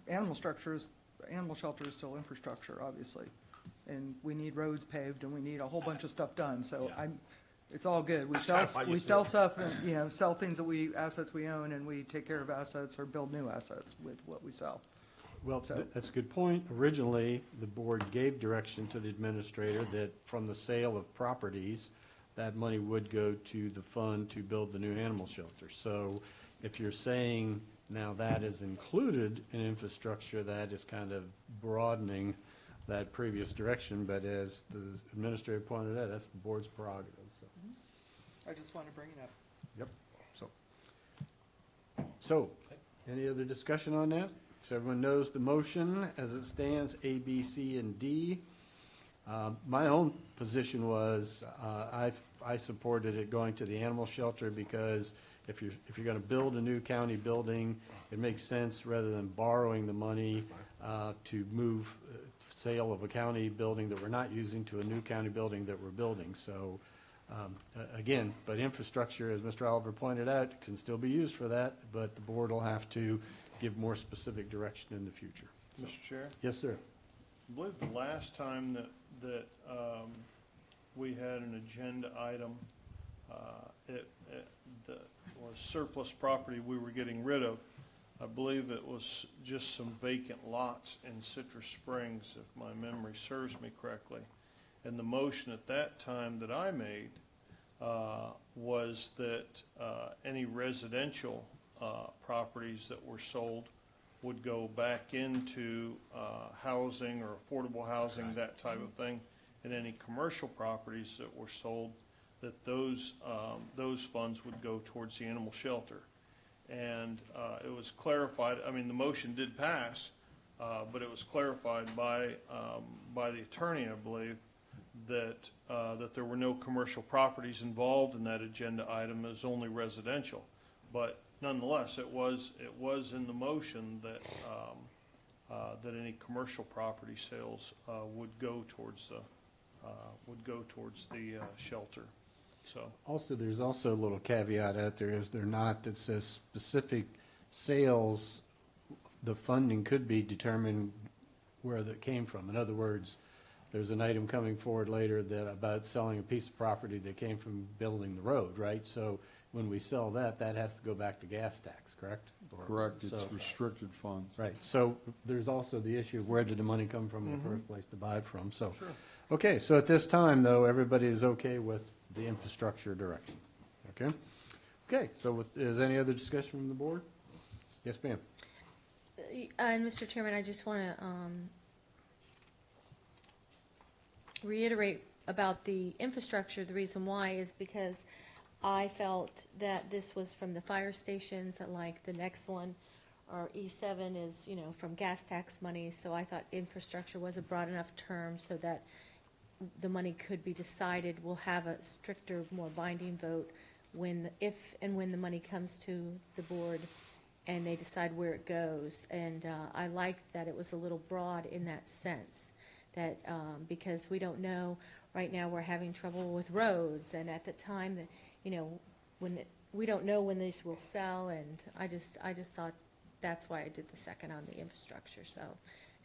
animal shelter is still infrastructure, obviously. And we need roads paved and we need a whole bunch of stuff done, so it's all good. We sell stuff and, sell things assets we own, and we take care of assets or build new assets with what we sell. Well, that's a good point. Originally, the board gave direction to the administrator that from the sale of properties, that money would go to the fund to build the new animal shelter. So if you're saying now that is included in infrastructure, that is kind of broadening that previous direction. But as the administrator pointed out, that's the board's prerogative, so. I just want to bring it up. Yep, so, any other discussion on that? So everyone knows the motion as it stands, A, B, C, and D. My own position was, I supported it going to the animal shelter because if you're going to build a new county building, it makes sense rather than borrowing the money to move sale of a county building that we're not using to a new county building that we're building. So, again, but infrastructure, as Mr. Oliver pointed out, can still be used for that, but the board will have to give more specific direction in the future. So- Mr. Chair? Yes, sir. I believe the last time that we had an agenda item, it was surplus property we were getting rid of. I believe it was just some vacant lots in Citrus Springs, if my memory serves me correctly. And the motion at that time that I made was that any residential properties that were sold would go back into housing or affordable housing, that type of thing. And any commercial properties that were sold, that those funds would go towards the animal shelter. And it was clarified, I mean, the motion did pass, but it was clarified by the attorney, I believe, that there were no commercial properties involved in that agenda item, it was only residential. But nonetheless, it was in the motion that any commercial property sales would go towards the shelter. So Also, there's also a little caveat out there, is there not, that says specific sales, the funding could be determined where that came from. In other words, there's an item coming forward later that about selling a piece of property that came from building the road, right? So when we sell that, that has to go back to gas tax, correct? Correct, it's So- restricted funds. Right, so there's also the issue of where did the money come from in the first place to buy it from, so. Okay, so at this time, though, everybody is okay with the infrastructure direction, okay? Okay, so is any other discussion from the board? Yes, ma'am. And Mr. Chairman, I just want to reiterate about the infrastructure. The reason why is because I felt that this was from the fire stations, that like the next one, or E7 is, you know, from gas tax money. So I thought infrastructure was a broad enough term so that the money could be decided. We'll have a stricter, more binding vote if and when the money comes to the board and they decide where it goes. And I liked that it was a little broad in that sense, that because we don't know, right now we're having trouble with roads, and at the time that, you know, we don't know when these will sell, and I just thought that's why I did the second on the infrastructure, so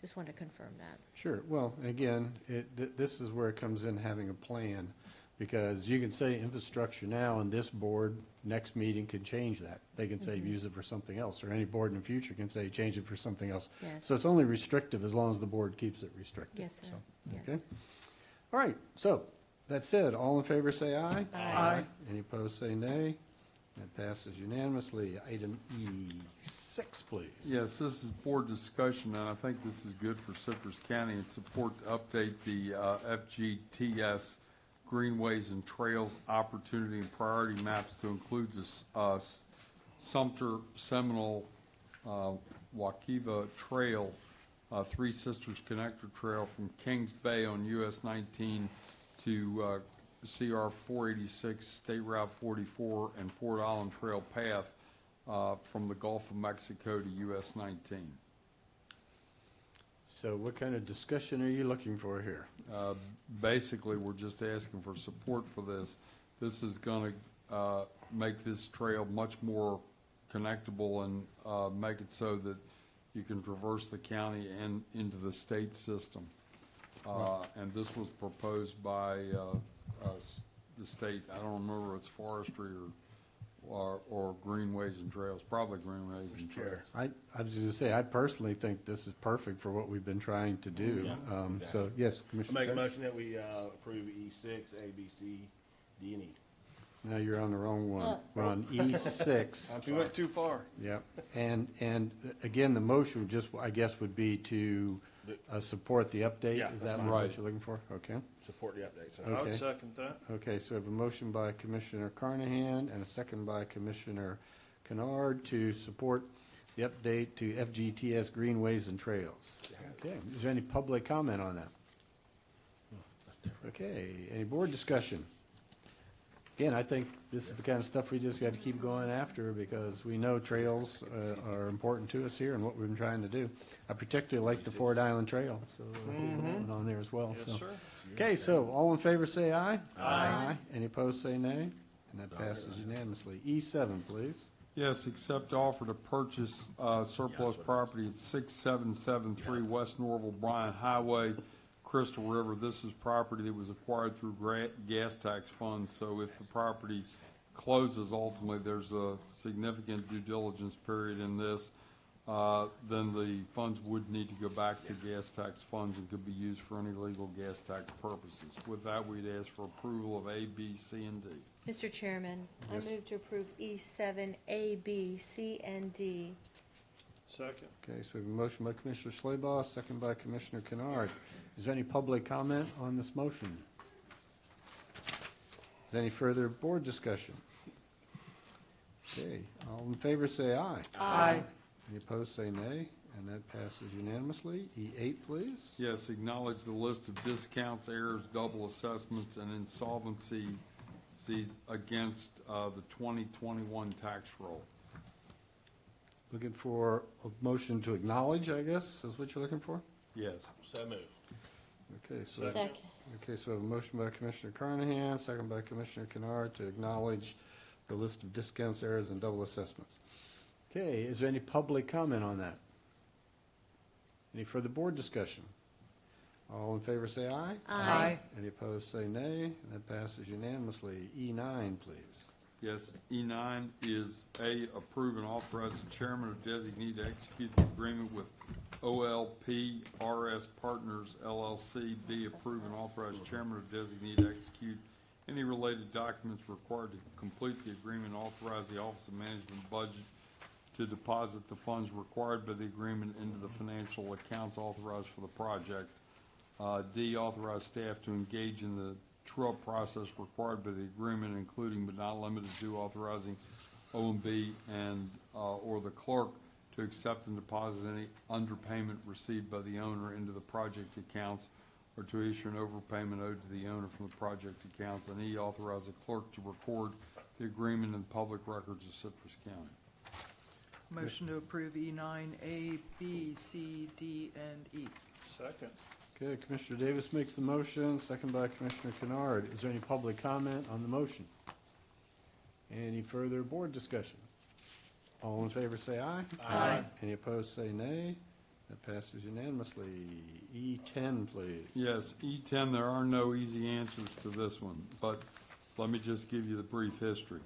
just wanted to confirm that. Sure. Well, again, this is where it comes in having a plan, because you can say infrastructure now, and this board, next meeting, could change that. They can say use it for something else, or any board in the future can say change it for something else. Yes. So it's only restrictive as long as the board keeps it restricted. Yes, sir. So, Yes. Okay. All right. So that said, all in favor say aye. Aye. Any opposed say nay. That passes unanimously. Item E6, please. Yes, this is board discussion, and I think this is good for Citrus County and support to update the FGTS Greenways and Trails Opportunity and Priority Maps to include the Sumter Seminole Wakiva Trail, Three Sisters Connector Trail from Kings Bay on US 19 to CR 486, State Route 44, and Fort Island Trail Path from the Gulf of Mexico to US 19. So what kind of discussion are you looking for here? Basically, we're just asking for support for this. This is going to make this trail much more connectable and make it so that you can traverse the county and into the state system. And this was proposed by the state. I don't remember if it's forestry or greenways and trails, probably greenways and trails. I was just going to say, I personally think this is perfect for what we've been trying to do. So, yes, I Commissioner. make a Perry? motion that we approve E6, A, B, C, D, and E. No, you're on the wrong one. We're on E6. You went too far. Yep. And again, the motion just, I guess, would be to support the update. Yeah, Is that's that fine. what you're looking for? Okay. Support the update. So. I Okay. would second that. Okay, so we have a motion by Commissioner Carnahan and a second by Commissioner Kennard to support the update to FGTS Greenways and Trails. Okay, is there any public comment on that? Okay, any board discussion? Again, I think this is the kind of stuff we just got to keep going after, because we know trails are important to us here and what we've been trying to do. I particularly like the Fort Island Trail, so I see that one on there as well. Yes, so. sir. Okay, so all in favor say aye. Aye. Any opposed say nay, and that passes unanimously. E7, please. Yes, accept offer to purchase surplus property at 6773 West Norville Bryan Highway, Crystal River. This is property that was acquired through gas tax funds, so if the property closes ultimately, there's a significant due diligence period in this, then the funds would need to go back to gas tax funds and could be used for any legal gas tax purposes. With that, we'd ask for approval of A, B, C, and D. Mr. Chairman, Yes. I move to approve E7, A, B, C, and D. Second. Okay, so we have a motion by Commissioner Slaybaugh, second by Commissioner Kennard. Is there any public comment on this motion? Is there any further board discussion? Okay, all in favor say aye. Aye. Any opposed say nay, and that passes unanimously. E8, please. Yes, acknowledge the list of discounts, errors, double assessments, and insolvencies against the 2021 tax roll. Looking for a motion to acknowledge, I guess, is what you're looking for? Yes. So move. Okay, so. Second. Okay, so we have a motion by Commissioner Carnahan, second by Commissioner Kennard to acknowledge the list of discounts, errors, and double assessments. Okay, is there any public comment on that? Any further board discussion? All in favor say aye. Aye. Any opposed say nay, and that passes unanimously. E9, please. Yes, E9 is A, approve and authorize the chairman or designee to execute the agreement with OLP RS Partners LLC. B, approve and authorize chairman or designee to execute any related documents required to complete the agreement, authorize the Office of Management Budget to deposit the funds required by the agreement into the financial accounts authorized for the project. D, authorize staff to engage in the true-up process required by the agreement, including but not limited to authorizing OMB and or the clerk to accept and deposit any underpayment received by the owner into the project accounts, or to issue an overpayment owed to the owner from the project accounts. And E, authorize the clerk to record the agreement in the public records of Citrus County. Motion to approve E9, A, B, C, D, and E. Second. Okay, Commissioner Davis makes the motion, second by Commissioner Kennard. Is there any public comment on the motion? Any further board discussion? All in favor say aye. Aye. Any opposed say nay. That passes unanimously. E10, please. Yes, E10, there are no easy answers to this one, but let me just give you the brief history.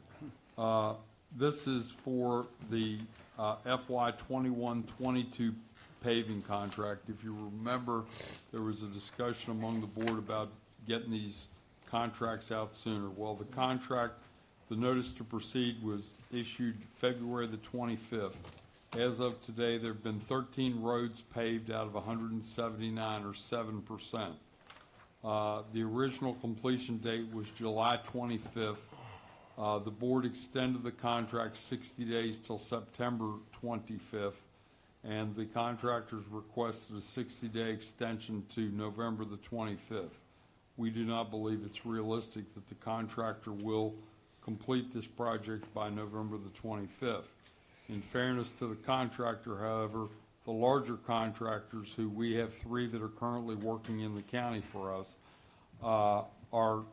This is for the FY 21-22 paving contract. If you remember, there was a discussion among the board about getting these contracts out sooner. Well, the contract, the notice to proceed was issued February the 25th. As of today, there have been 13 roads paved out of 179, or 7%. The original completion date was July 25th. The board extended the contract 60 days till September 25th, and the contractors requested a 60-day extension to November the 25th. We do not believe it's realistic that the contractor will complete this project by November the 25th. In fairness to the contractor, however, the larger contractors, who we have 3 that are currently working in the county for us, are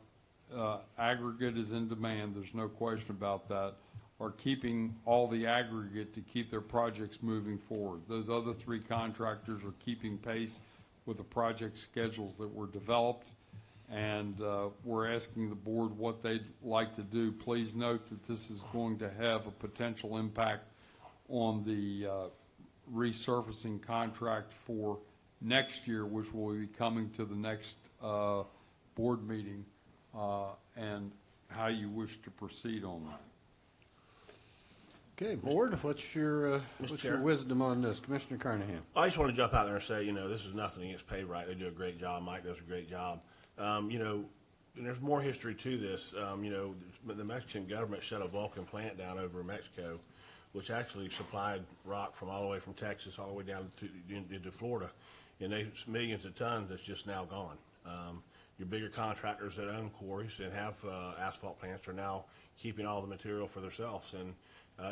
aggregate is in demand, there's no question about that, are keeping all the aggregate to keep their projects moving forward. Those other 3 contractors are keeping pace with the project schedules that were developed, and we're asking the board what they'd like to do. Please note that this is going to have a potential impact on the resurfacing contract for next year, which will be coming to the next board meeting, and how you wish to proceed on that. Okay, board, what's your Chair. wisdom on this? Commissioner Carnahan. I just want to jump out there and say, this is nothing against Pay Right. They do a great job. Mike does a great job. And there's more history to this. The Mexican government shut a Vulcan plant down over in Mexico, which actually supplied rock from all the way from Texas all the way down into Florida. And there's millions of tons that's just now gone. Your bigger contractors that own quarries and have asphalt plants are now keeping all the material for themselves, and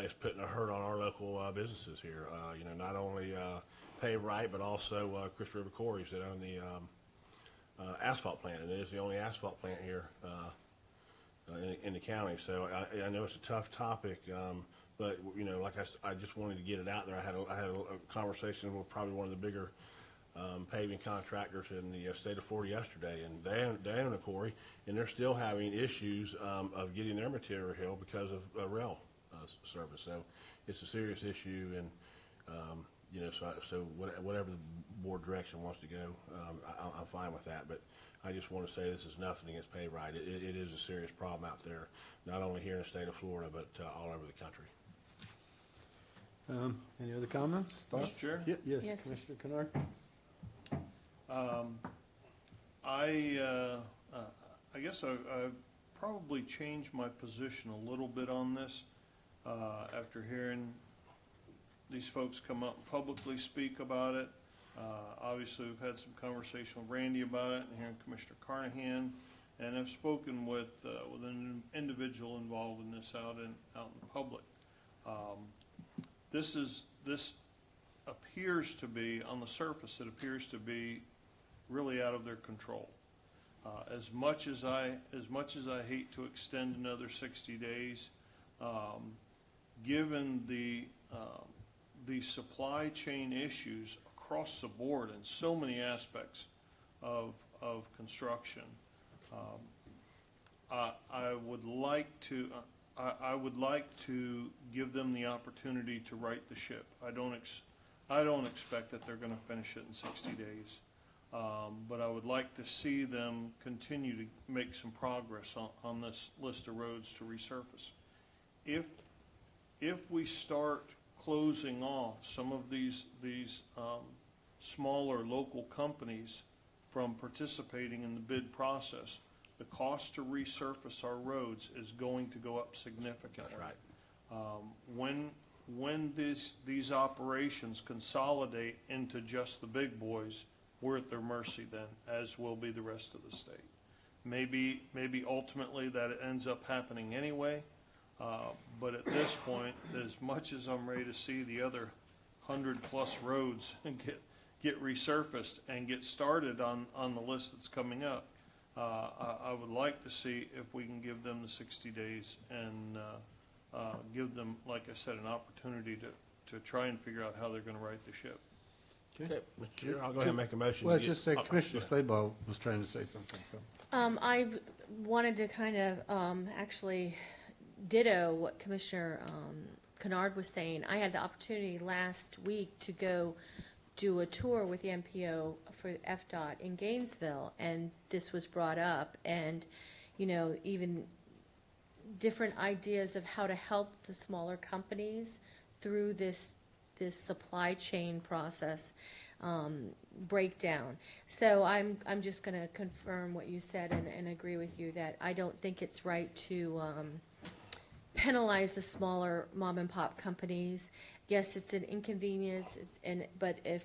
it's putting a hurt on our local businesses here. Not only Pay Right, but also Chris River Quarries that own the asphalt plant, and it is the only asphalt plant here in the county. So I know it's a tough topic, but like I just wanted to get it out there. I had a conversation with probably one of the bigger paving contractors in the state of Florida yesterday, and they own a quarry, and they're still having issues of getting their material because of rail service. So it's a serious issue, and so whatever the board direction wants to go, I'm fine with that. But I just want to say this is nothing against Pay Right. It is a serious problem out there, not only here in the state of Florida, but all over the country. Any other comments? Thoughts? Mr. Chair? Yes, Commissioner Kennard. I guess I probably changed my position a little bit on this after hearing these folks come up and publicly speak about it. Obviously, we've had some conversation with Randy about it, and hearing Commissioner Carnahan, and I've spoken with an individual involved in this out in the public. This appears to be, on the surface, it appears to be really out of their control. As much as I hate to extend another 60 days, given the supply chain issues across the board in so many aspects of construction, I would like to give them the opportunity to right the ship. I don't expect that they're going to finish it in 60 days. But I would like to see them continue to make some progress on this list of roads to resurface. If we start closing off some of these smaller local companies from participating in the bid process, the cost to resurface our roads is going to go up significantly. That's right. When these operations consolidate into just the big boys, we're at their mercy then, as will be the rest of the state. Maybe ultimately that it ends up happening anyway, but at this point, as much as I'm ready to see the other 100+ roads get resurfaced and get started on the list that's coming up, I would like to see if we can give them the 60 days and give them, like I said, an opportunity to try and figure out how they're going to right the ship. Okay, Mr. Chair, I'll go ahead and make a motion. Well, to get- just say oh, Commissioner go ahead. Slabaugh was trying to say something, so. I wanted to kind of actually ditto what Commissioner Kennard was saying. I had the opportunity last week to go do a tour with the MPO for FDOT in Gainesville, and this was brought up, and, you know, even different ideas of how to help the smaller companies through this supply chain process breakdown. So I'm just going to confirm what you said and agree with you that I don't think it's right to penalize the smaller mom and pop companies. Yes, it's an inconvenience, but if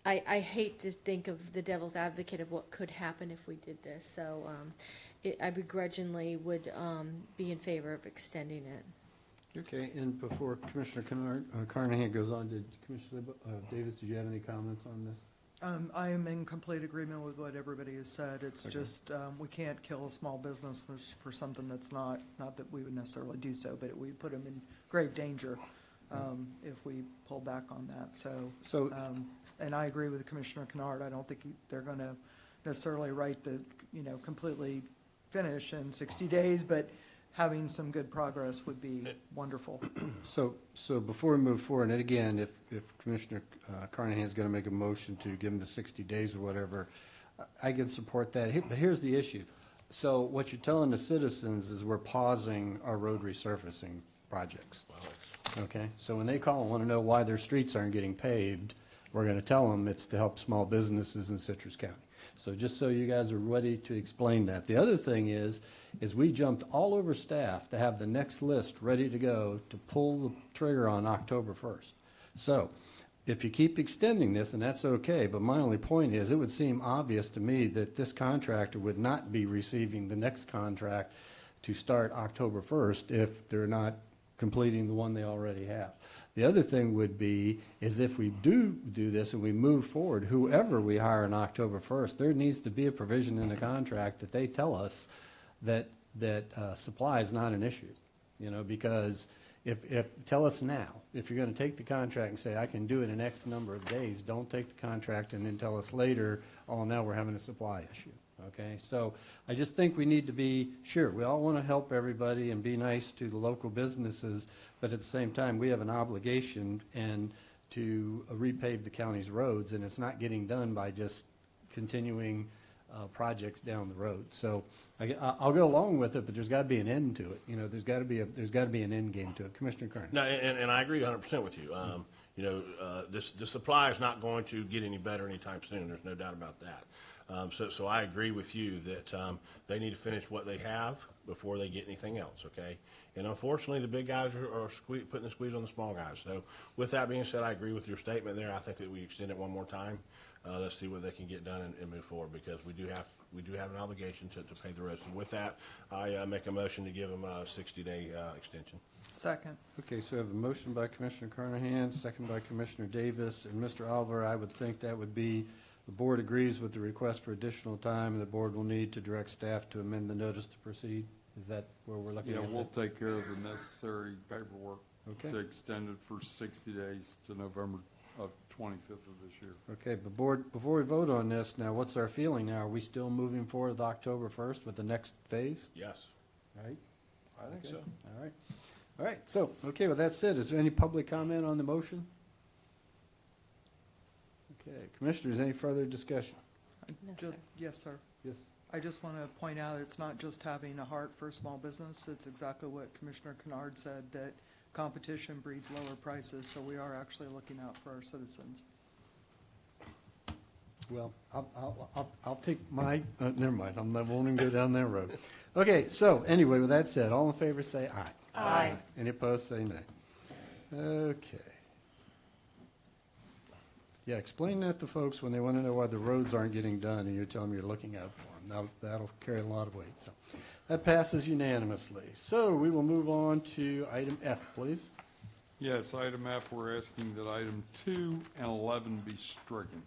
I hate to think of the devil's advocate of what could happen if we did this. So I begrudgingly would be in favor of extending it. Okay, and before Commissioner Carnahan goes on, did Commissioner Davis, did you have any comments on this? I am in complete agreement with what everybody has said. It's Okay. just, we can't kill a small business for something that's not that we would necessarily do so, but we put them in grave danger if we pull back on that. So, and I agree with Commissioner Kennard. I don't think they're going to necessarily write completely finish in 60 days, but having some good progress would be wonderful. So before we move forward, and again, if Commissioner Carnahan is going to make a motion to give him the 60 days or whatever, I can support that. But here's the issue. So what you're telling the citizens is we're pausing our road resurfacing projects. Okay? So when they call and want to know why their streets aren't getting paved, we're going to tell them it's to help small businesses in Citrus County. So just so you guys are ready to explain that. The other thing is we jumped all over staff to have the next list ready to go to pull the trigger on October 1st. So if you keep extending this, and that's okay, but my only point is it would seem obvious to me that this contractor would not be receiving the next contract to start October 1st if they're not completing the one they already have. The other thing would be is if we do this and we move forward, whoever we hire on October 1st, there needs to be a provision in the contract that they tell us that supply is not an issue, because if tell us now, if you're going to take the contract and say, I can do it in X number of days, don't take the contract and then tell us later, oh, now we're having a supply issue. Okay, so I just think we need to be sure. We all want to help everybody and be nice to the local businesses, but at the same time, we have an obligation and to repave the county's roads, and it's not getting done by just continuing projects down the road. So I'll go along with it, but there's got to be an end to it. There's got to be an end game to it. Commissioner Kern. No, and I agree 100% with you. The supply is not going to get any better anytime soon. There's no doubt about that. So I agree with you that they need to finish what they have before they get anything else, okay? And unfortunately, the big guys are putting the squeeze on the small guys. So with that being said, I agree with your statement there. I think that we extend it one more time. Let's see what they can get done and move forward, because we do have an obligation to pay the roads. And with that, I make a motion to give them a 60-day extension. Second. Okay, so I have a motion by Commissioner Carnahan, second by Commissioner Davis, and Mr. Oliver, I would think that would be the board agrees with the request for additional time, and the board will need to direct staff to amend the notice to proceed. Is that where we're looking at? Yeah, we'll take care of the necessary paperwork Okay. to extend it for 60 days to November of 25th of this year. Okay, but board, before we vote on this, now, what's our feeling now? Are we still moving forward with October 1st with the next phase? Yes. Right? I think Okay. so. All right. All right, so, okay, with that said, is there any public comment on the motion? Okay, Commissioners, any further discussion? Yes, sir. Yes. I just want to point out, it's not just having a heart for small business. It's exactly what Commissioner Kennard said, that competition breeds lower prices, so we are actually looking out for our citizens. Well, I'll take my, never mind, I won't even go down that road. Okay, so anyway, with that said, all in favor say aye. Aye. Any opposed, say nay. Okay. Yeah, explain that to folks when they want to know why the roads aren't getting done, and you're telling them you're looking out for them. That'll carry a lot of weight, so. That passes unanimously. So we will move on to item F, please. Yes, item F, we're asking that item 2 and 11 be stricken.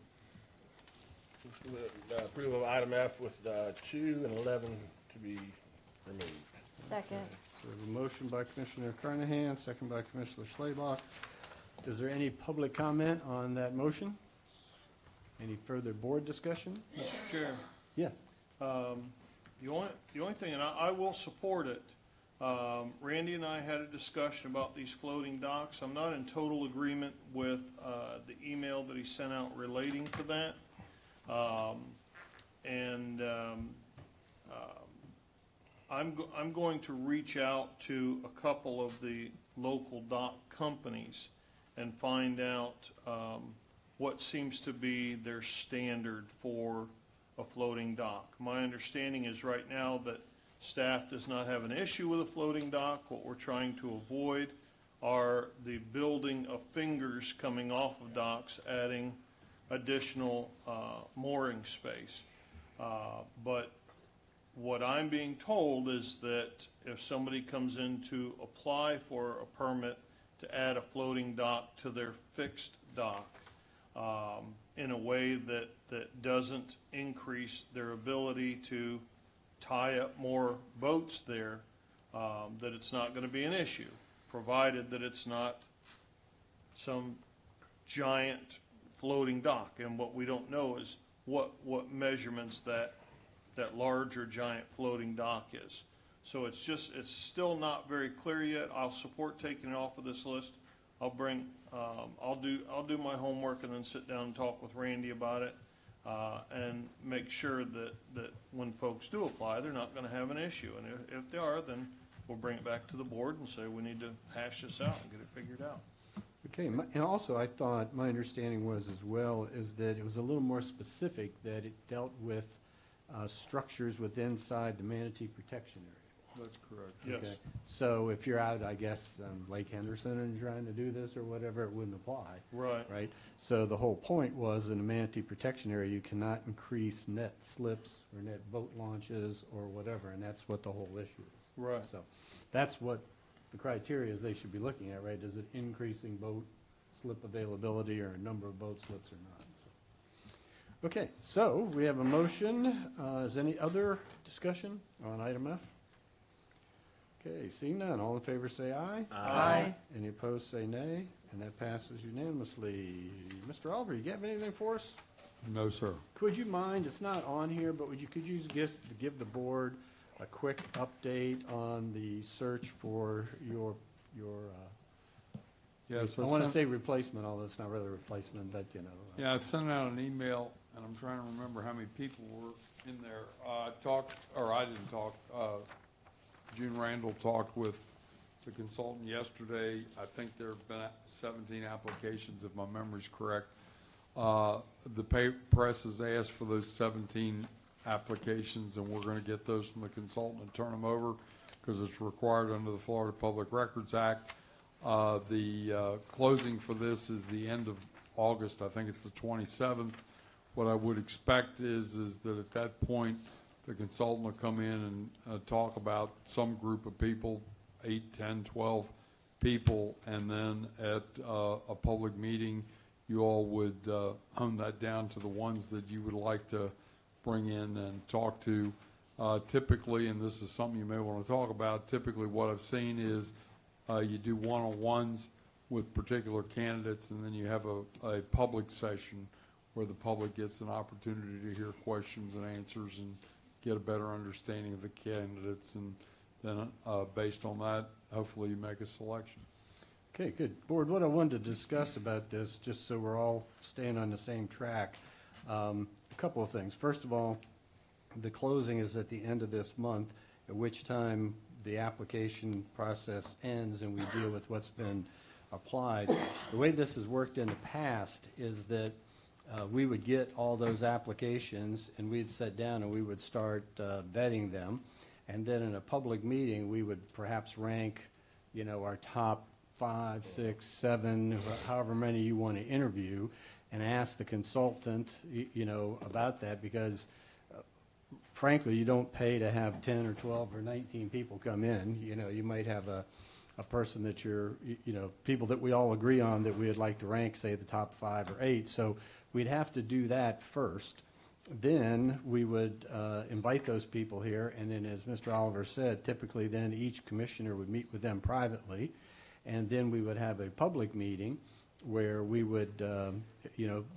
Approval of item F with 2 and 11 to be removed. Second. So we have a motion by Commissioner Carnahan, second by Commissioner Schlebach. Is there any public comment on that motion? Any further board discussion? Mr. Chair. Yes. The only thing, and I will support it, Randy and I had a discussion about these floating docks. I'm not in total agreement with the email that he sent out relating to that. I'm going to reach out to a couple of the local dock companies and find out what seems to be their standard for a floating dock. My understanding is right now that staff does not have an issue with a floating dock. What we're trying to avoid are the building of fingers coming off of docks, adding additional mooring space. But what I'm being told is that if somebody comes in to apply for a permit to add a floating dock to their fixed dock in a way that doesn't increase their ability to tie up more boats there, that it's not going to be an issue, provided that it's not some giant floating dock. And what we don't know is what measurements that large or giant floating dock is. So it's still not very clear yet. I'll support taking it off of this list. I'll do my homework and then sit down and talk with Randy about it, and make sure that when folks do apply, they're not going to have an issue. And if they are, then we'll bring it back to the board and say we need to hash this out and get it figured out. Okay, and also I thought, my understanding was as well, is that it was a little more specific, that it dealt with structures within inside the manatee protection area. That's correct. Yes. Okay. So if you're out, I guess, Lake Henderson and trying to do this or whatever, it wouldn't apply. Right. Right? So the whole point was, in the manatee protection area, you cannot increase net slips or net boat launches or whatever, and that's what the whole issue is. Right. So that's what the criteria is they should be looking at, right? Is it increasing boat slip availability or number of boat slips or not? Okay, so we have a motion. Is any other discussion on item F? Okay, seeing none, all in favor say aye. Aye. Any opposed say nay, and that passes unanimously. Mr. Oliver, you have anything for us? No, sir. Could you mind, it's not on here, but could you just give the board a quick update on the search for your Yes, I want to say replacement, although it's not really a replacement, but you know. Yeah, I sent out an email, and I'm trying to remember how many people were in there. I didn't talk. June Randall talked with the consultant yesterday. I think there have been 17 applications, if my memory's correct. The press has asked for those 17 applications, and we're going to get those from the consultant and turn them over because it's required under the Florida Public Records Act. The closing for this is the end of August. I think it's the 27th. What I would expect is that at that point, the consultant will come in and talk about some group of people, 8, 10, 12 people, and then at a public meeting, you all would hone that down to the ones that you would like to bring in and talk to. Typically, and this is something you may want to talk about, typically what I've seen is you do one-on-ones with particular candidates, and then you have a public session where the public gets an opportunity to hear questions and answers and get a better understanding of the candidates, and then based on that, hopefully you make a selection. Okay, good. Board, what I wanted to discuss about this, just so we're all staying on the same track, a couple of things. First of all, the closing is at the end of this month, at which time the application process ends and we deal with what's been applied. The way this has worked in the past is that we would get all those applications and we'd sit down and we would start vetting them. And then in a public meeting, we would perhaps rank, our top 5, 6, 7, however many you want to interview, and ask the consultant, about that, because frankly, you don't pay to have 10 or 12 or 19 people come in. You might have a person that people that we all agree on that we would like to rank, say, the top 5 or 8. So we'd have to do that first. Then we would invite those people here, and then, as Mr. Oliver said, typically then each commissioner would meet with them privately, and then we would have a public meeting where we would,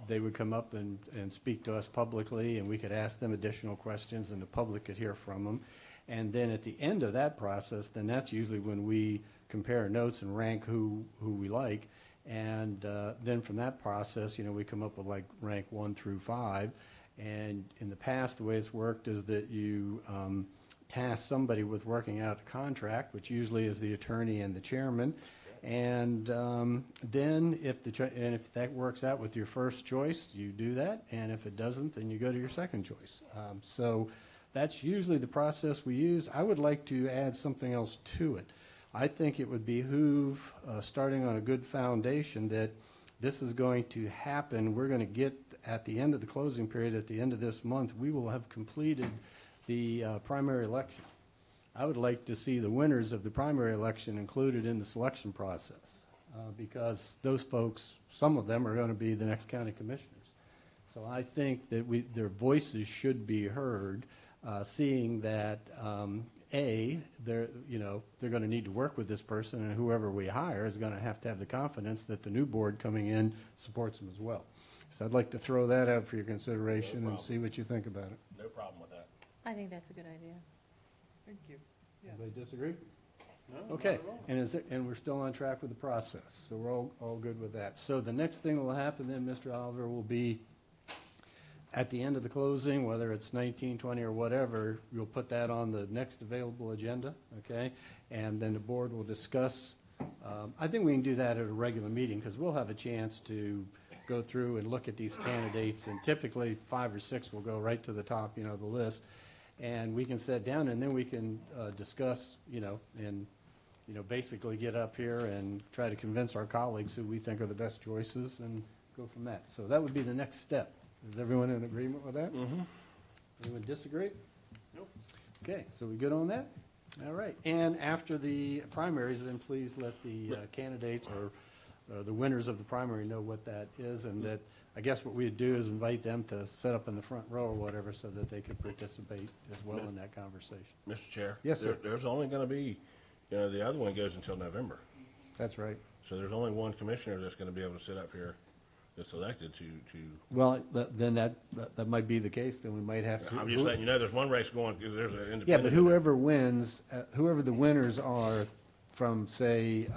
they would come up and speak to us publicly, and we could ask them additional questions, and the public could hear from them. And then at the end of that process, then that's usually when we compare notes and rank who we like. And then from that process, we come up with like rank 1 through 5. And in the past, the way it's worked is that you task somebody with working out a contract, which usually is the attorney and the chairman. And then if that works out with your first choice, you do that. And if it doesn't, then you go to your second choice. So that's usually the process we use. I would like to add something else to it. I think it would behoove, starting on a good foundation, that this is going to happen. We're going to get, at the end of the closing period, at the end of this month, we will have completed the primary election. I would like to see the winners of the primary election included in the selection process, because those folks, some of them are going to be the next county commissioners. So I think that their voices should be heard, seeing that, they're going to need to work with this person, and whoever we hire is going to have the confidence that the new board coming in supports them as well. So I'd like to throw that out for your consideration and see what you think about it. No problem with that. I think that's a good idea. Thank you. Yes. Anybody disagree? No, Okay, not at all. and we're still on track with the process, so we're all good with that. So the next thing that will happen then, Mr. Oliver, will be at the end of the closing, whether it's 19, 20, or whatever, you'll put that on the next available agenda, okay? And then the board will discuss. I think we can do that at a regular meeting, because we'll have a chance to go through and look at these candidates, and typically 5 or 6 will go right to the top, the list. And we can sit down, and then we can discuss, and basically get up here and try to convince our colleagues who we think are the best choices and go from that. So that would be the next step. Is everyone in agreement with that? Mm-hmm. Anyone disagree? Nope. Okay, so we good on that? All right. And after the primaries, then please let the candidates or the winners of the primary know what that is, and that, I guess what we'd do is invite them to sit up in the front row or whatever, so that they could participate as well in that conversation. Mr. Chair? Yes, sir. There's only going to be, the other one goes until November. That's right. So there's only one commissioner that's going to be able to sit up here that's elected to. Well, then that might be the case, then we might have to. I'm just letting you know, there's one race going, because there's an independent. Yeah, but whoever wins, whoever the winners are from, say,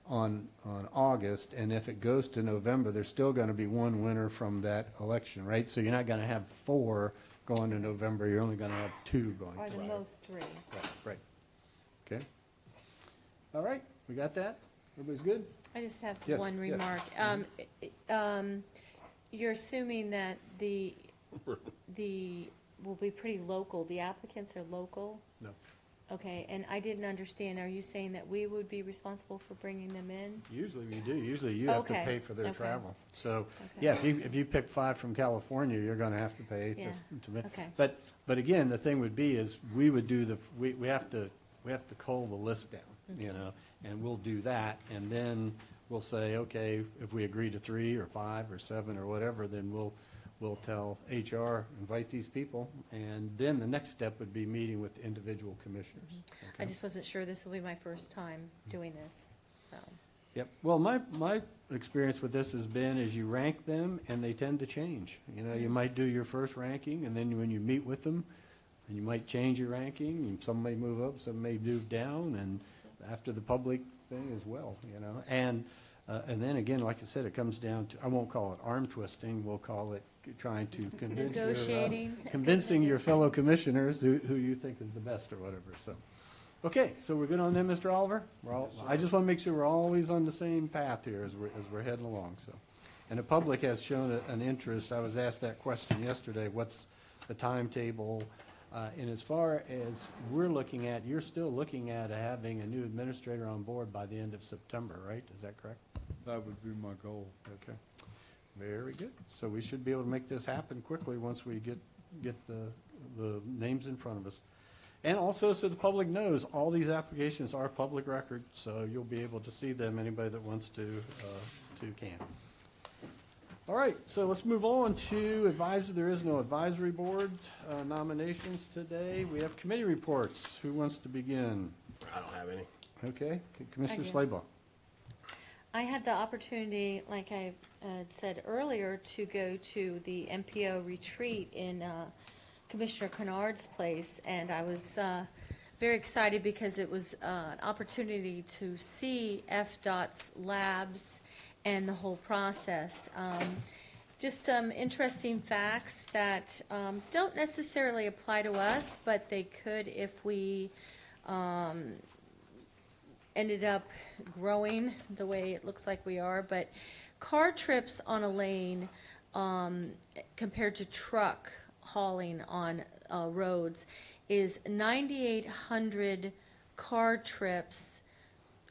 on August, and if it goes to November, there's still going to be one winner from that election, right? So you're not going to have 4 going to November, you're only going to have 2 going. Or the most 3. Right. Okay. All right, we got that? Everybody's good? I just have Yes, one yes. remark. You're assuming that the will be pretty local, the applicants are local? No. Okay, and I didn't understand, are you saying that we would be responsible for bringing them in? Usually we do. Usually you have to Okay, pay for their okay. travel. So, Okay. yeah, if you pick 5 from California, you're going to have to pay. Yeah, to okay. But again, the thing would be is we would do we have to cull the list down, and we'll do that, and then we'll say, okay, if we agree to 3 or 5 or 7 or whatever, then we'll tell HR, invite these people, and then the next step would be meeting with individual commissioners. I just wasn't sure, this will be my first time doing this, so. Yep. Well, my experience with this has been is you rank them and they tend to change. You might do your first ranking, and then when you meet with them, and you might change your ranking, and some may move up, some may move down, and after the public thing as well, you know. And then again, like I said, it comes down to, I won't call it arm twisting, we'll call it trying to convince your, Negotiating. convincing your fellow commissioners who you think is the best or whatever, so. Okay, so we're good on them, Mr. Oliver? I just want to make sure we're always on the same path here as we're heading along, so. And the public has shown an interest. I was asked that question yesterday, what's the timetable? And as far as we're looking at, you're still looking at having a new administrator on board by the end of September, right? Is that correct? That would be my goal. Okay, very good. So we should be able to make this happen quickly once we get the names in front of us. And also, so the public knows, all these applications are public record, so you'll be able to see them. Anybody that wants to can. All right, so let's move on to advisory. There is no advisory board nominations today. We have committee reports. Who wants to begin? I don't have any. Okay, Commissioner I do. Slabaugh. I had the opportunity, like I said earlier, to go to the MPO retreat in Commissioner Kennard's place, and I was very excited because it was an opportunity to see FDOT's labs and the whole process. Just some interesting facts that don't necessarily apply to us, but they could if we ended up growing the way it looks like we are. But car trips on a lane compared to truck hauling on roads is 9,800 car trips,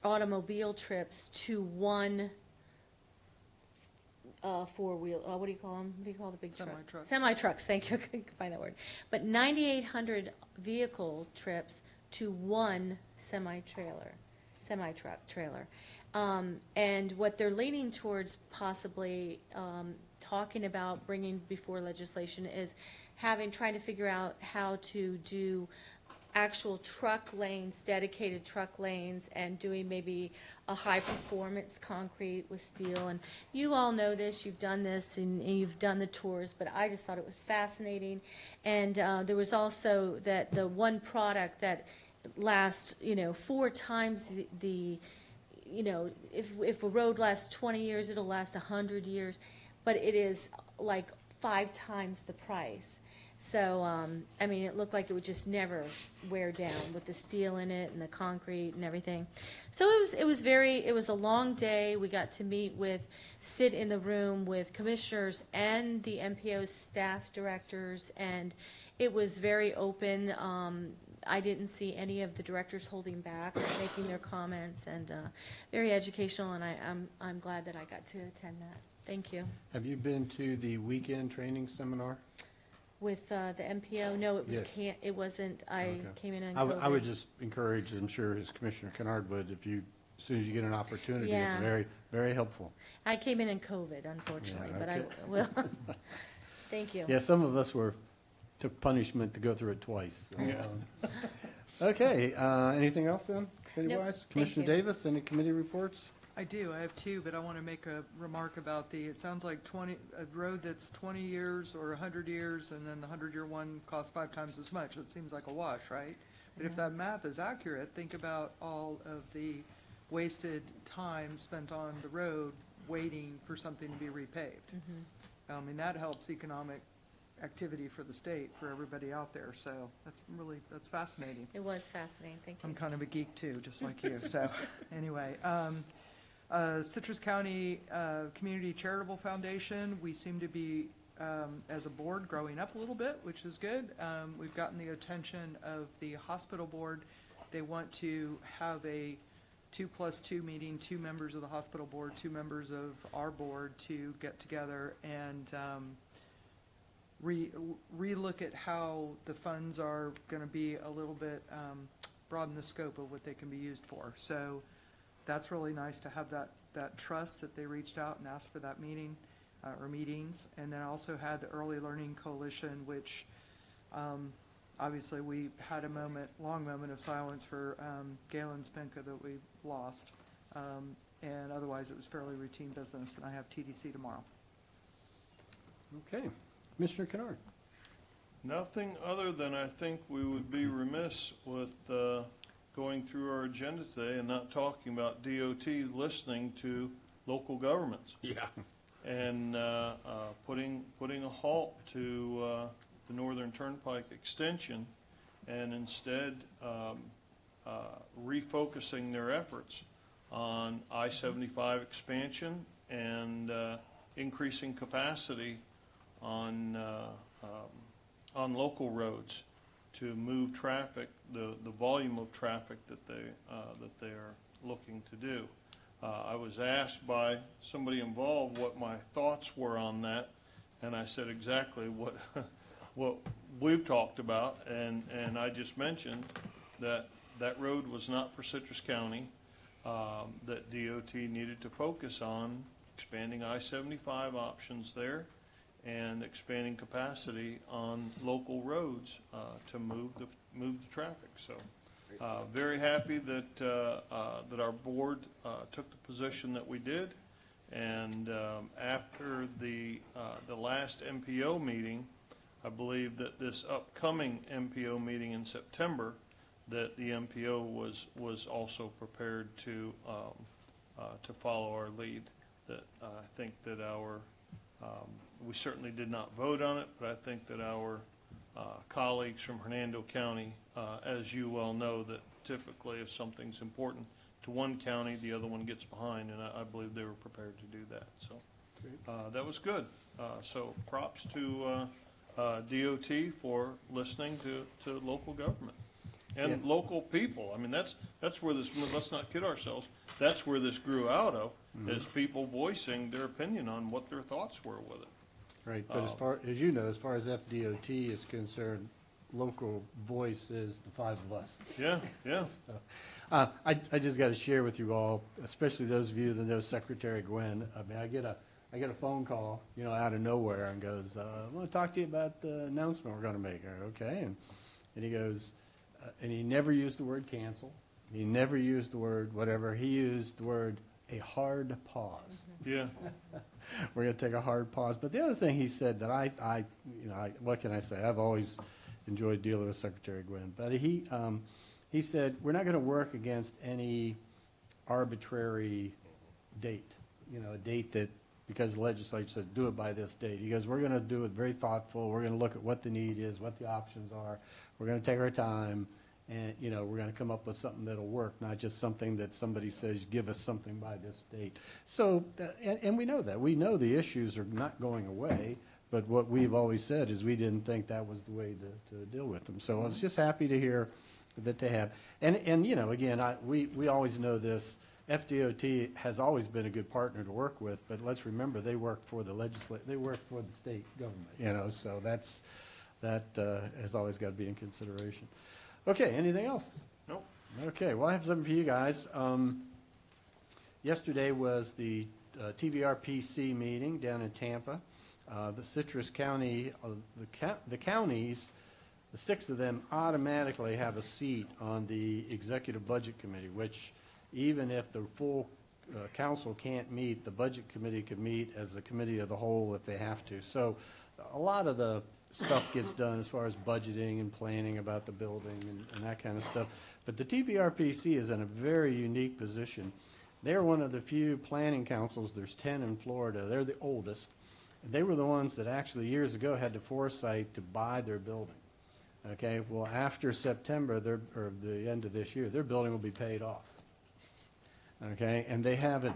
automobile trips to one four-wheel, what do you call them? What do you call the big truck? Semi-truck. Semi-trucks, thank you, I couldn't find that word. But 9,800 vehicle trips to one semi-truck trailer. And what they're leaning towards possibly talking about bringing before legislation is trying to figure out how to do actual truck lanes, dedicated truck lanes, and doing maybe a high-performance concrete with steel. And you all know this, you've done this, and you've done the tours, but I just thought it was fascinating. And there was also that the one product that lasts, 4 times the if a road lasts 20 years, it'll last 100 years, but it is like 5 times the price. So, it looked like it would just never wear down with the steel in it and the concrete and everything. So it was a long day. We got to sit in the room with commissioners and the MPO's staff directors, and it was very open. I didn't see any of the directors holding back, making their comments, and very educational, and I'm glad that I got to attend that. Thank you. Have you been to the weekend training seminar? With the MPO, no, it was Yes. it wasn't. I Okay. came in on I COVID. would just encourage, I'm sure as Commissioner Kennard would, as soon as you get an opportunity, Yeah. it's very, very helpful. I came in COVID, unfortunately, Yeah, but I okay. will. Thank you. Yeah, some of us took punishment to go through it twice. So, Yeah. Okay, anything else then, committee-wise? thank Commissioner you. Davis, any committee reports? I do. I have 2, but I want to make a remark about it sounds like a road that's 20 years or 100 years, and then the 100-year one costs 5 times as much. It seems like a wash, right? But if that math is accurate, think about all of the wasted time spent on the road waiting for something to be repaved. That helps economic activity for the state, for everybody out there. So that's fascinating. It was fascinating. Thank you. I'm kind of a geek too, just like you. So anyway, Citrus County Community Charitable Foundation, we seem to be, as a board, growing up a little bit, which is good. We've gotten the attention of the hospital board. They want to have a 2+2 meeting, 2 members of the hospital board, 2 members of our board to get together and re-look at how the funds are going to be a little bit, broaden the scope of what they can be used for. So that's really nice to have that trust that they reached out and asked for that meeting or meetings. And then I also had the Early Learning Coalition, which obviously we had a long moment of silence for Galen Spenka that we lost. And otherwise it was fairly routine business, and I have TDC tomorrow. Okay. Commissioner Kennard? Nothing other than I think we would be remiss with going through our agenda today and not talking about DOT listening to local governments. Yeah. And putting a halt to the Northern Turnpike extension, and instead refocusing their efforts on I-75 expansion and increasing capacity on local roads to move traffic, the volume of traffic that they are looking to do. I was asked by somebody involved what my thoughts were on that, and I said exactly what what we've talked about, and I just mentioned that that road was not for Citrus County, that DOT needed to focus on expanding I-75 options there and expanding capacity on local roads to move the traffic. So very happy that that our board took the position that we did, and after the last MPO meeting, I believe that this upcoming MPO meeting in September, that the MPO was also prepared to follow our lead. That I think that our we certainly did not vote on it, but I think that our colleagues from Hernando County, as you well know, that typically if something's important to one county, the other one gets behind, and I believe they were prepared to do that. So that was good. So props to DOT for listening to local government and local people. I mean, that's where this, let's not kid ourselves, that's where this grew out of, is people voicing their opinion on what their thoughts were with it. Right, but as far as you know, as far as FDOT is concerned, local voice is the five of us. Yeah, yeah. So, I just got to share with you all, especially those of you that know Secretary Gwynn. I mean, I get a phone call, you know, out of nowhere, and goes, "I want to talk to you about the announcement we're going to make." Okay, and he goes, and he never used the word cancel. He never used the word whatever. He used the word a hard pause. Yeah. We're going to take a hard pause. But the other thing he said that I what can I say? I've always enjoyed dealing with Secretary Gwynn. But he said, we're not going to work against any arbitrary date, you know, a date that, because the legislature said do it by this date. He goes, we're going to do it very thoughtful. We're going to look at what the need is, what the options are. We're going to take our time. And, you know, we're going to come up with something that'll work, not just something that somebody says, give us something by this date. So, and we know that. We know the issues are not going away, but what we've always said is we didn't think that was the way to deal with them. So I was just happy to hear that they have. And you know, again, we always know this. FDOT has always been a good partner to work with, but let's remember they work for the they work for the state government, you know, so that has always got to be in consideration. Okay, anything else? Nope. Okay, well, I have something for you guys. Yesterday was the TVRPC meeting down in Tampa. The Citrus County, the counties, the 6 of them automatically have a seat on the Executive Budget Committee, which even if the full council can't meet, the Budget Committee could meet as the committee of the whole if they have to. So a lot of the stuff gets done as far as budgeting and planning about the building and that kind of stuff. But the TVRPC is in a very unique position. They're one of the few planning councils, there's 10 in Florida, they're the oldest. They were the ones that actually years ago had the foresight to buy their building. Okay, well, after September, or the end of this year, their building will be paid off. Okay, and they have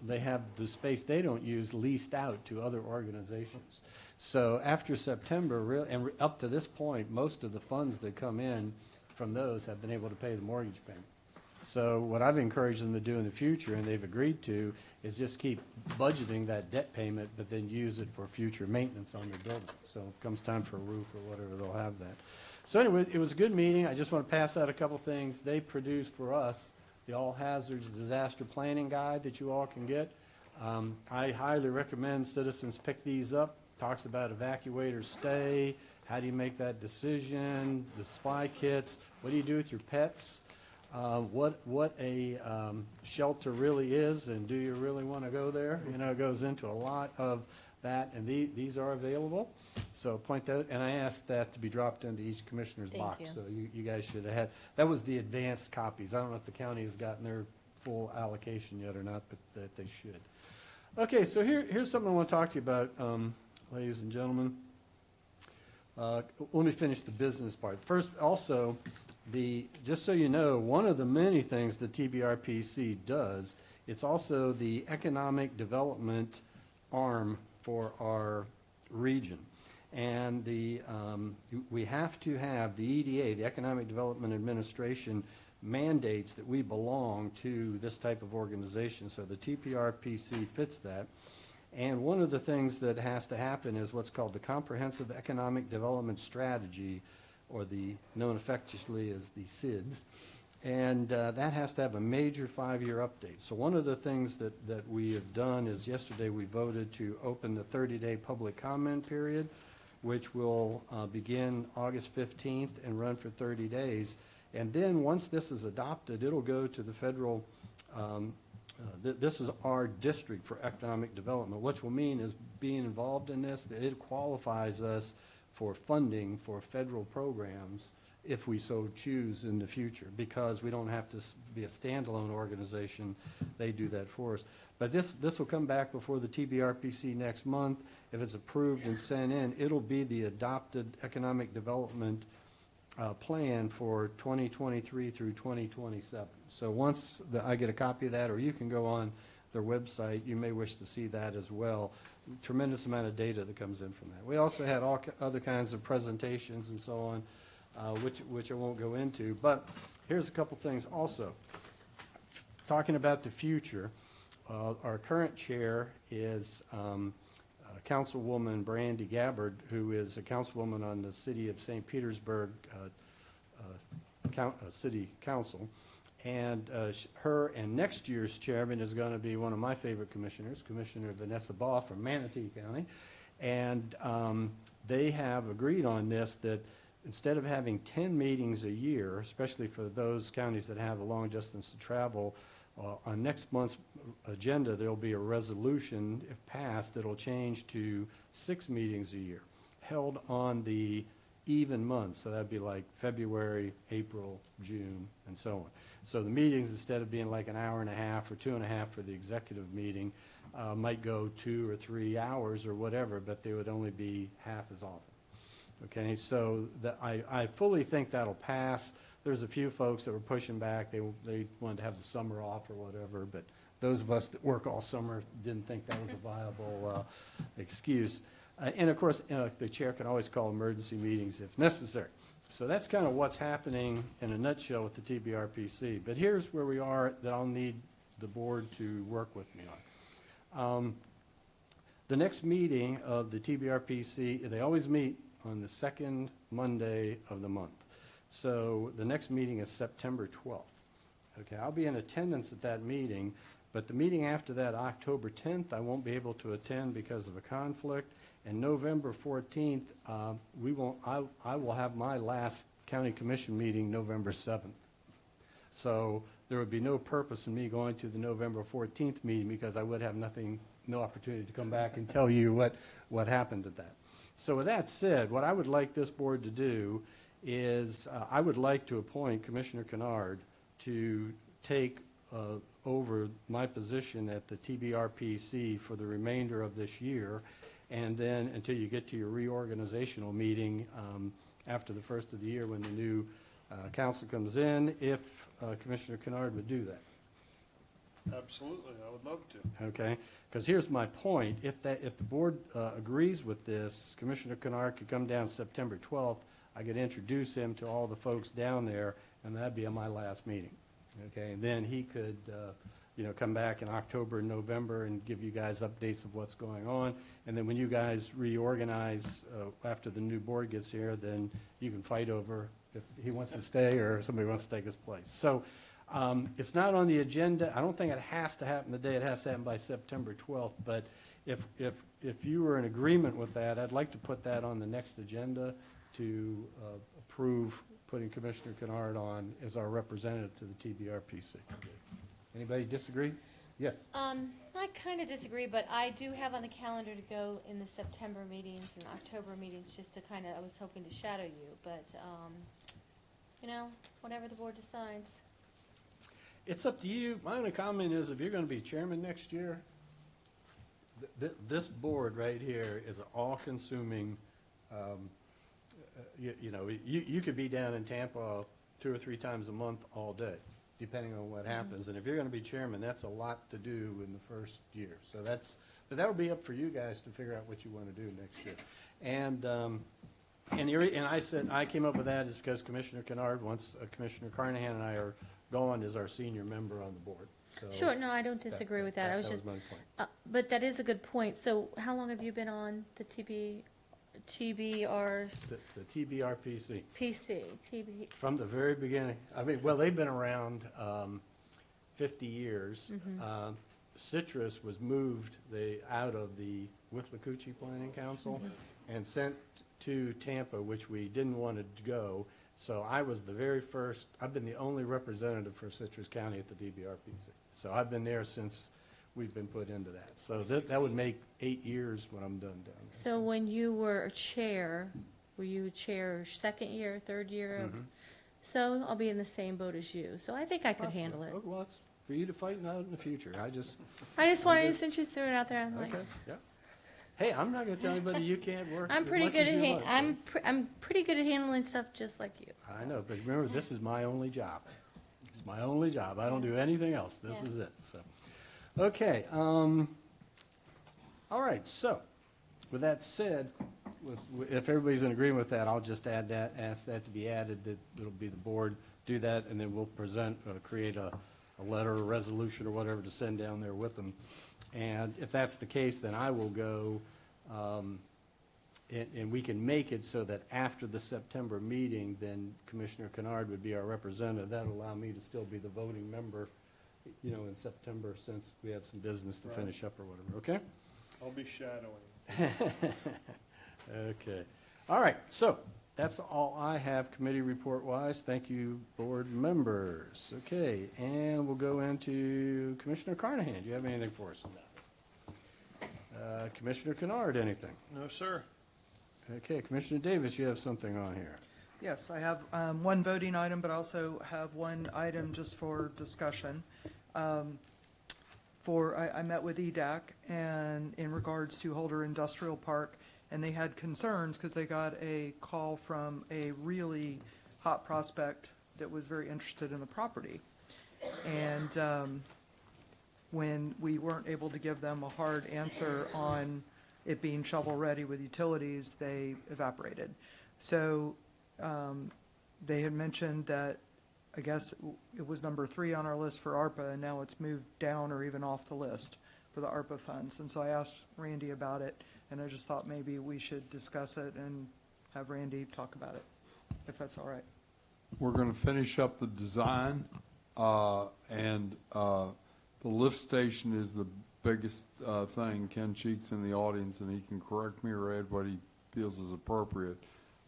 the space they don't use leased out to other organizations. So after September, and up to this point, most of the funds that come in from those have been able to pay the mortgage payment. So what I've encouraged them to do in the future, and they've agreed to, is just keep budgeting that debt payment, but then use it for future maintenance on their building. So if it comes time for a roof or whatever, they'll have that. So anyway, it was a good meeting. I just want to pass out a couple things. They produced for us the All Hazards Disaster Planning Guide that you all can get. I highly recommend citizens pick these up. Talks about evacuators stay, how do you make that decision, the supply kits, what do you do with your pets, what a shelter really is, and do you really want to go there? You know, it goes into a lot of that, and these are available. So point that, and I asked that to be dropped into each commissioner's Thank box. you. So you guys should have had, that was the advanced copies. I don't know if the county has gotten their full allocation yet or not, but that they should. Okay, so here's something I want to talk to you about, ladies and gentlemen. Let me finish the business part. First, also, just so you know, one of the many things the TBRPC does, it's also the economic development arm for our region. And we have to have the EDA, the Economic Development Administration, mandates that we belong to this type of organization. So the TPRPC fits that. And one of the things that has to happen is what's called the Comprehensive Economic Development Strategy, or known affectionately as the SIDS. And that has to have a major 5-year update. So one of the things that we have done is yesterday we voted to open the 30-day public comment period, which will begin August 15th and run for 30 days. And then once this is adopted, it'll go to the federal, this is our district for economic development, which will mean is being involved in this, that it qualifies us for funding for federal programs if we so choose in the future, because we don't have to be a standalone organization. They do that for us. But this will come back before the TBRPC next month. If it's approved and sent in, it'll be the adopted economic development plan for 2023 through 2027. So once I get a copy of that, or you can go on their website, you may wish to see that as well. Tremendous amount of data that comes in from that. We also had all other kinds of presentations and so on, which I won't go into. But here's a couple things also. Talking about the future, our current chair is Councilwoman Brandy Gabbard, who is a councilwoman on the City of St. Petersburg City Council. And her and next year's chairman is going to be one of my favorite commissioners, Commissioner Vanessa Baugh from Manatee County. And they have agreed on this, that instead of having 10 meetings a year, especially for those counties that have a long distance to travel, on next month's agenda, there'll be a resolution, if passed, that'll change to 6 meetings a year, held on the even months. So that'd be like February, April, June, and so on. So the meetings, instead of being like an hour and a half or 2.5 for the executive meeting, might go 2 or 3 hours or whatever, but they would only be half as often. Okay, so I fully think that'll pass. There's a few folks that were pushing back. They wanted to have the summer off or whatever, but those of us that work all summer didn't think that was a viable excuse. And of course, the chair can always call emergency meetings if necessary. So that's kind of what's happening in a nutshell with the TBRPC. But here's where we are that I'll need the board to work with me on. The next meeting of the TBRPC, they always meet on the second Monday of the month. So the next meeting is September 12th. Okay, I'll be in attendance at that meeting, but the meeting after that, October 10th, I won't be able to attend because of a conflict. And November 14th, I will have my last county commission meeting November 7th. So there would be no purpose in me going to the November 14th meeting, because I would have no opportunity to come back and tell you what happened at that. So with that said, what I would like this board to do is I would like to appoint Commissioner Kennard to take over my position at the TBRPC for the remainder of this year, and then until you get to your reorganizational meeting after the first of the year when the new council comes in, if Commissioner Kennard would do that. Absolutely, I would love to. Okay, because here's my point. If the board agrees with this, Commissioner Kennard could come down September 12th. I could introduce him to all the folks down there, and that'd be my last meeting. Okay, and then he could, come back in October and November and give you guys updates of what's going on. And then when you guys reorganize after the new board gets here, then you can fight over if he wants to stay or somebody wants to take his place. So it's not on the agenda. I don't think it has to happen today. It has to happen by September 12th. But if you were in agreement with that, I'd like to put that on the next agenda to approve putting Commissioner Kennard on as our representative to the TBRPC. Anybody disagree? Yes. I kind of disagree, but I do have on the calendar to go in the September meetings and October meetings, just to kind of, I was hoping to shadow you, but, whatever the board decides. It's up to you. My only comment is if you're going to be chairman next year, this board right here is an all-consuming, you could be down in Tampa 2 or 3 times a month all day, depending on what happens. And if you're going to be chairman, that's a lot to do in the first year. So but that'll be up for you guys to figure out what you want to do next year. And I came up with that is because Commissioner Kennard wants, Commissioner Carnahan and I are gone as our senior member on the board. So Sure, no, I don't disagree with that. I was That just, was my point. but that is a good point. So how long have you been on the TBR? The TBRPC. TB. From the very beginning. I mean, well, they've been around 50 years. Citrus was moved out of the Withlacoochee Planning Council and sent to Tampa, which we didn't want to go. So I was the very first, I've been the only representative for Citrus County at the DBRPC. So I've been there since we've been put into that. So that would make 8 years when I'm done down there. So when you were a chair, were you a chair second year, third year of? So I'll be in the same boat as you. So I think I could handle it. Well, it's for you to fight out in the future. I just wanted, since you threw it out there, I'm like, okay, yeah. Hey, I'm not going to tell anybody you can't work. I'm as pretty much good as at you like, so. I'm pretty good at handling stuff just like you. I know, but remember, this is my only job. It's my only job. I don't do anything else. This is it. So, okay. All right. So, with that said, if everybody's in agreement with that, I'll just ask that to be added. That it'll be the board do that, and then we'll create a letter or resolution or whatever to send down there with them. And if that's the case, then I will go, and we can make it so that after the September meeting, then Commissioner Kennard would be our representative. That'll allow me to still be the voting member, in September, since we have some business to finish up or whatever, okay? I'll be shadowing. Okay. All right, so that's all I have committee report-wise. Thank you, board members. Okay, and we'll go into Commissioner Carnahan. Do you have anything for us on that? Commissioner Kennard, anything? No, sir. Okay, Commissioner Davis, you have something on here. Yes, I have one voting item, but also have one item just for discussion. I met with EDAC and in regards to Holder Industrial Park, and they had concerns because they got a call from a really hot prospect that was very interested in the property. And when we weren't able to give them a hard answer on it being shovel-ready with utilities, they evaporated. So they had mentioned that, I guess it was number 3 on our list for ARPA, and now it's moved down or even off the list for the ARPA funds. And so I asked Randy about it, and I just thought maybe we should discuss it and have Randy talk about it, if that's all right. We're going to finish up the design, and the lift station is the biggest thing. Ken Cheek's in the audience, and he can correct me or add what he feels is appropriate.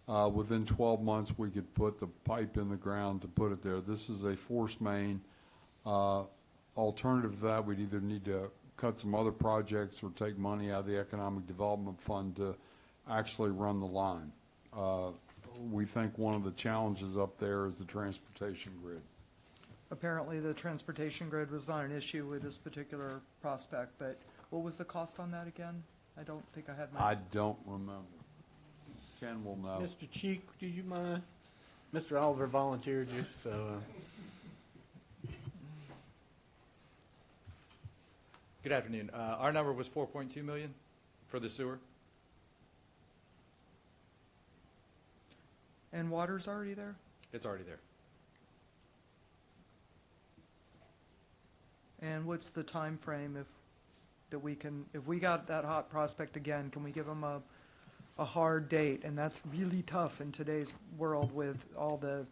Within 12 months, we could put the pipe in the ground to put it there. This is a force main. Alternative to that, we'd either need to cut some other projects or take money out of the Economic Development Fund to actually run the line. We think one of the challenges up there is the transportation grid. Apparently, the transportation grid was not an issue with this particular prospect, but what was the cost on that again? I don't think I had my... I don't remember. Ken will know. Mr. Cheek, did you mind? Mr. Oliver volunteered you, so... Good afternoon. Our number was 4.2 million for the sewer. And water's already there? It's already there. And what's the time frame if we got that hot prospect again, can we give them a hard date? And that's really tough in today's world with all the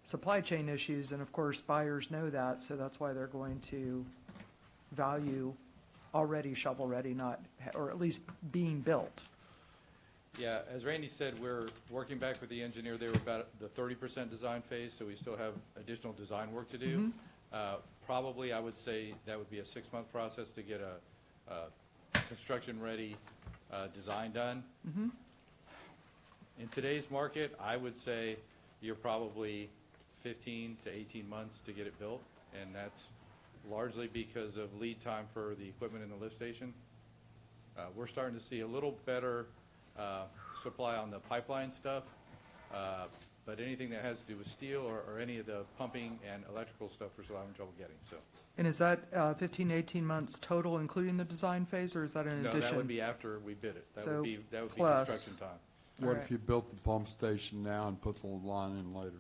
supply chain issues, and of course buyers know that, so that's why they're going to value already shovel-ready, or at least being built. Yeah, as Randy said, we're working back with the engineer. They were about the 30% design phase, so we still have additional design work to do. probably, I would say that would be a 6-month process to get a construction-ready design done. In today's market, I would say you're probably 15 to 18 months to get it built, and that's largely because of lead time for the equipment in the lift station. We're starting to see a little better supply on the pipeline stuff, but anything that has to do with steel or any of the pumping and electrical stuff, we're still having trouble getting, so. And is that 15, 18 months total, including the design phase, or is that in No, addition? that would be after we bid it. That So would be plus. construction time. What Alright. if you built the pump station now and put the line in later?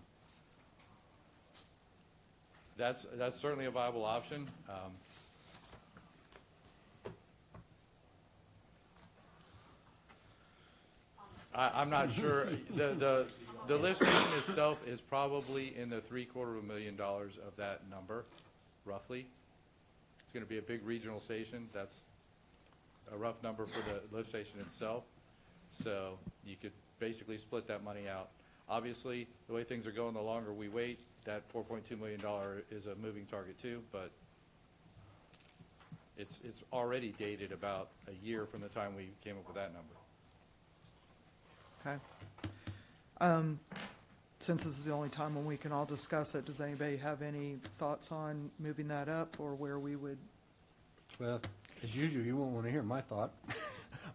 That's certainly a viable option. I'm not sure. The lift station itself is probably in the $750,000 of that number, roughly. It's going to be a big regional station. That's a rough number for the lift station itself. So you could basically split that money out. Obviously, the way things are going, the longer we wait, that $4.2 million is a moving target too, but it's already dated about a year from the time we came up with that number. Okay. Since this is the only time when we can all discuss it, does anybody have any thoughts on moving that up or where we would? Well, as usual, you won't want to hear my thought.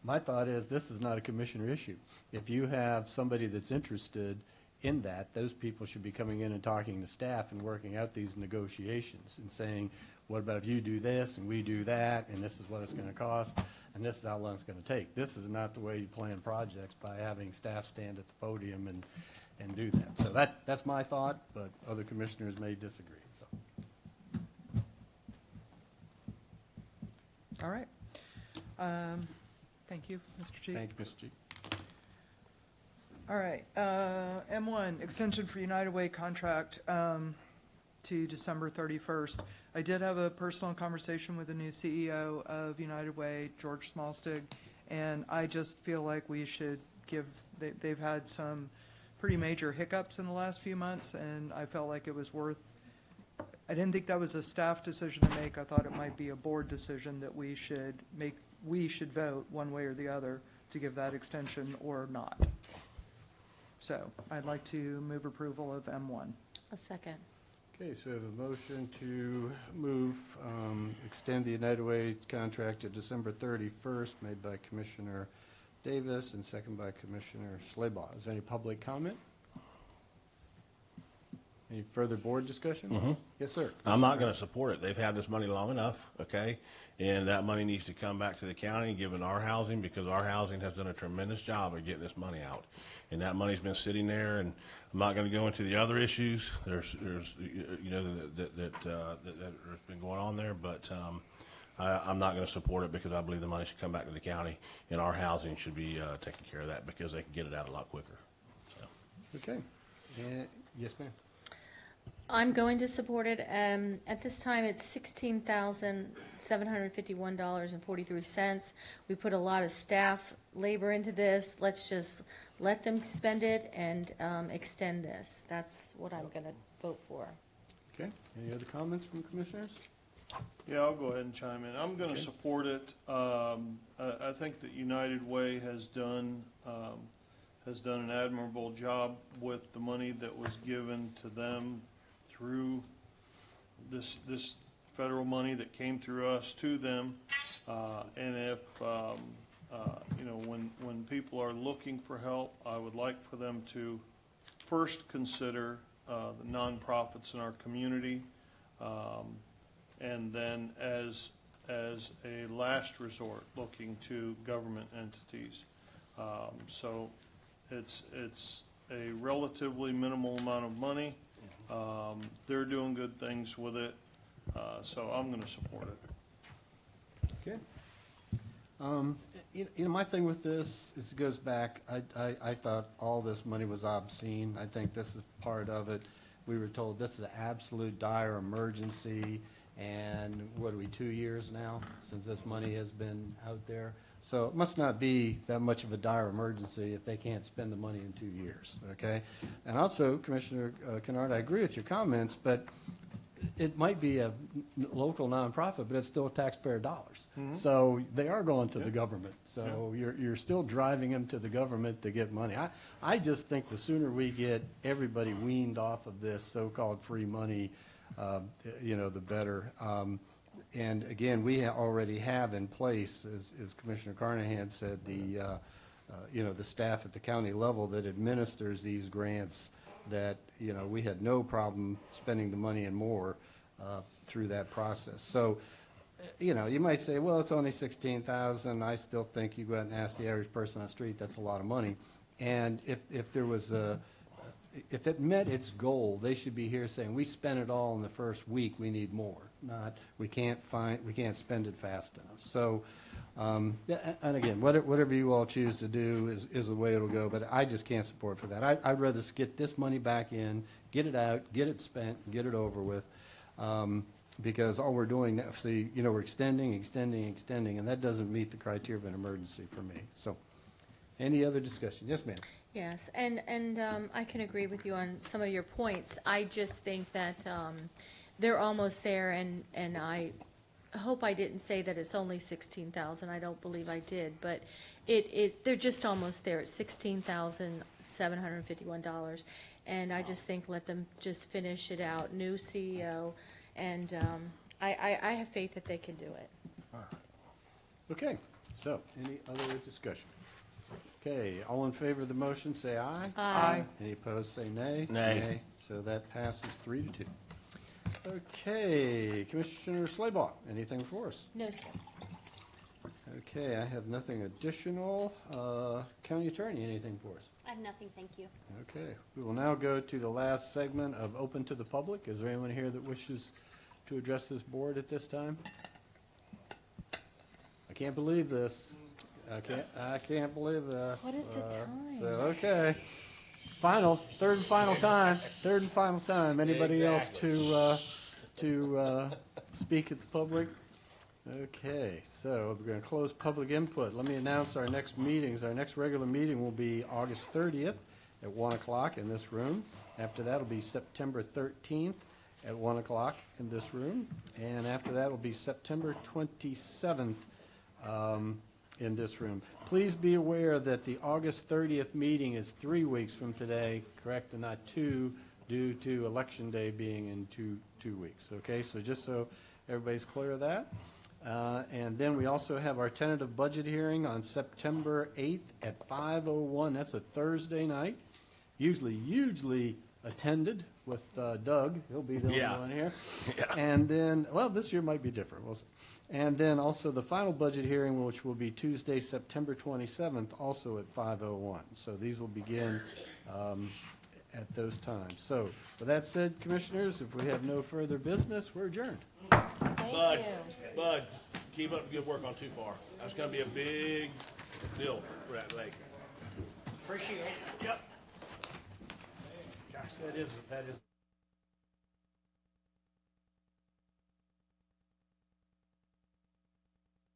My thought is this is not a commissioner issue. If you have somebody that's interested in that, those people should be coming in and talking to staff and working out these negotiations and saying, what about if you do this and we do that, and this is what it's going to cost, and this is how long it's going to take. This is not the way you plan projects, by having staff stand at the podium and do that. So that's my thought, but other commissioners may disagree, so. All right. Thank you, Mr. Chief. Thank you, Mr. Chief. All right, M1, extension for United Way contract to December 31st. I did have a personal conversation with the new CEO of United Way, George Smallstig, and I just feel like we should give, they've had some pretty major hiccups in the last few months, and I felt like it was worth, I didn't think that was a staff decision to make. I thought it might be a board decision that we should make, we should vote one way or the other to give that extension or not. So I'd like to move approval of M1. A second. Okay, so we have a motion to move, extend the United Way contract to December 31st, made by Commissioner Davis and second by Commissioner Schleybaugh. Is there any public comment? Any further board discussion? Yes, sir. I'm not going to support it. They've had this money long enough, okay? And that money needs to come back to the county, given our housing, because our housing has done a tremendous job of getting this money out. And that money's been sitting there, and I'm not going to go into the other issues. There's you know, that has been going on there, but I'm not going to support it because I believe the money should come back to the county, and our housing should be taking care of that because they can get it out a lot quicker. So. Okay. Yes, ma'am. I'm going to support it. At this time, it's $16,751.43. We put a lot of staff labor into this. Let's just let them spend it and extend this. That's what I'm going to vote for. Okay. Any other comments from commissioners? Yeah, I'll go ahead and chime in. I'm going to support it. I think that United Way has done an admirable job with the money that was given to them through this federal money that came through us to them. And if you know, when people are looking for help, I would like for them to first consider the nonprofits in our community. And then as a last resort, looking to government entities. So it's a relatively minimal amount of money. They're doing good things with it, so I'm going to support it. Okay. You know, my thing with this is it goes back, I thought all this money was obscene. I think this is part of it. We were told this is an absolute dire emergency, and what are we, 2 years now since this money has been out there? So it must not be that much of a dire emergency if they can't spend the money in 2 years, okay? And also, Commissioner Kennard, I agree with your comments, but it might be a local nonprofit, but it's still taxpayer dollars. Mhm. So they are going to the government. So you're still driving them to the government to get money. I just think the sooner we get everybody weaned off of this so-called free money, the better. And again, we already have in place, as Commissioner Carnahan said, the staff at the county level that administers these grants that, we had no problem spending the money and more through that process. So, you might say, well, it's only 16,000. I still think you go out and ask the average person on the street, that's a lot of money. And if there was if it met its goal, they should be here saying, we spent it all in the first week, we need more. Not, we can't spend it fast enough. So, and again, whatever you all choose to do is the way it'll go, but I just can't support for that. I'd rather get this money back in, get it out, get it spent, get it over with, because all we're doing now, see, we're extending, and that doesn't meet the criteria of an emergency for me. So, any other discussion? Yes, ma'am. Yes, and I can agree with you on some of your points. I just think that they're almost there, and I hope I didn't say that it's only 16,000. I don't believe I did, but they're just almost there. It's $16,751, and I just think let them just finish it out. New CEO, and I have faith that they can do it. Okay, so any other discussion? Okay, all in favor of the motion, say aye. Aye. Any opposed, say nay. Nay. So that passes 3-2. Okay, Commissioner Slaybaugh, anything for us? No, sir. Okay, I have nothing additional. County Attorney, anything for us? I have nothing, thank you. Okay, we will now go to the last segment of Open to the Public. Is there anyone here that wishes to address this board at this time? I can't believe this. I can't believe this. What is the time? So, okay. Third and final time. Anybody else to speak at the public? Okay, so we're going to close public input. Let me announce our next meetings. Our next regular meeting will be August 30th at 1 o'clock in this room. After that will be September 13th at 1 o'clock in this room. And after that will be September 27th in this room. Please be aware that the August 30th meeting is 3 weeks from today, correct, and not 2, due to Election Day being in two weeks. Okay, so just so everybody's clear of that. And then we also have our tentative budget hearing on September 8th at 5:01. That's a Thursday night, hugely attended with Doug. He'll be the only one here. Yeah. And then, well, this year might be different. We'll see. And then also the final budget hearing, which will be Tuesday, September 27th, also at 5:01. So these will begin at those times. So with that said, Commissioners, if we have no further business, we're adjourned. Bud, keep up the good work on Too Far. That's going to be a big deal for that lake. Appreciate it. Yep. Gosh, that is.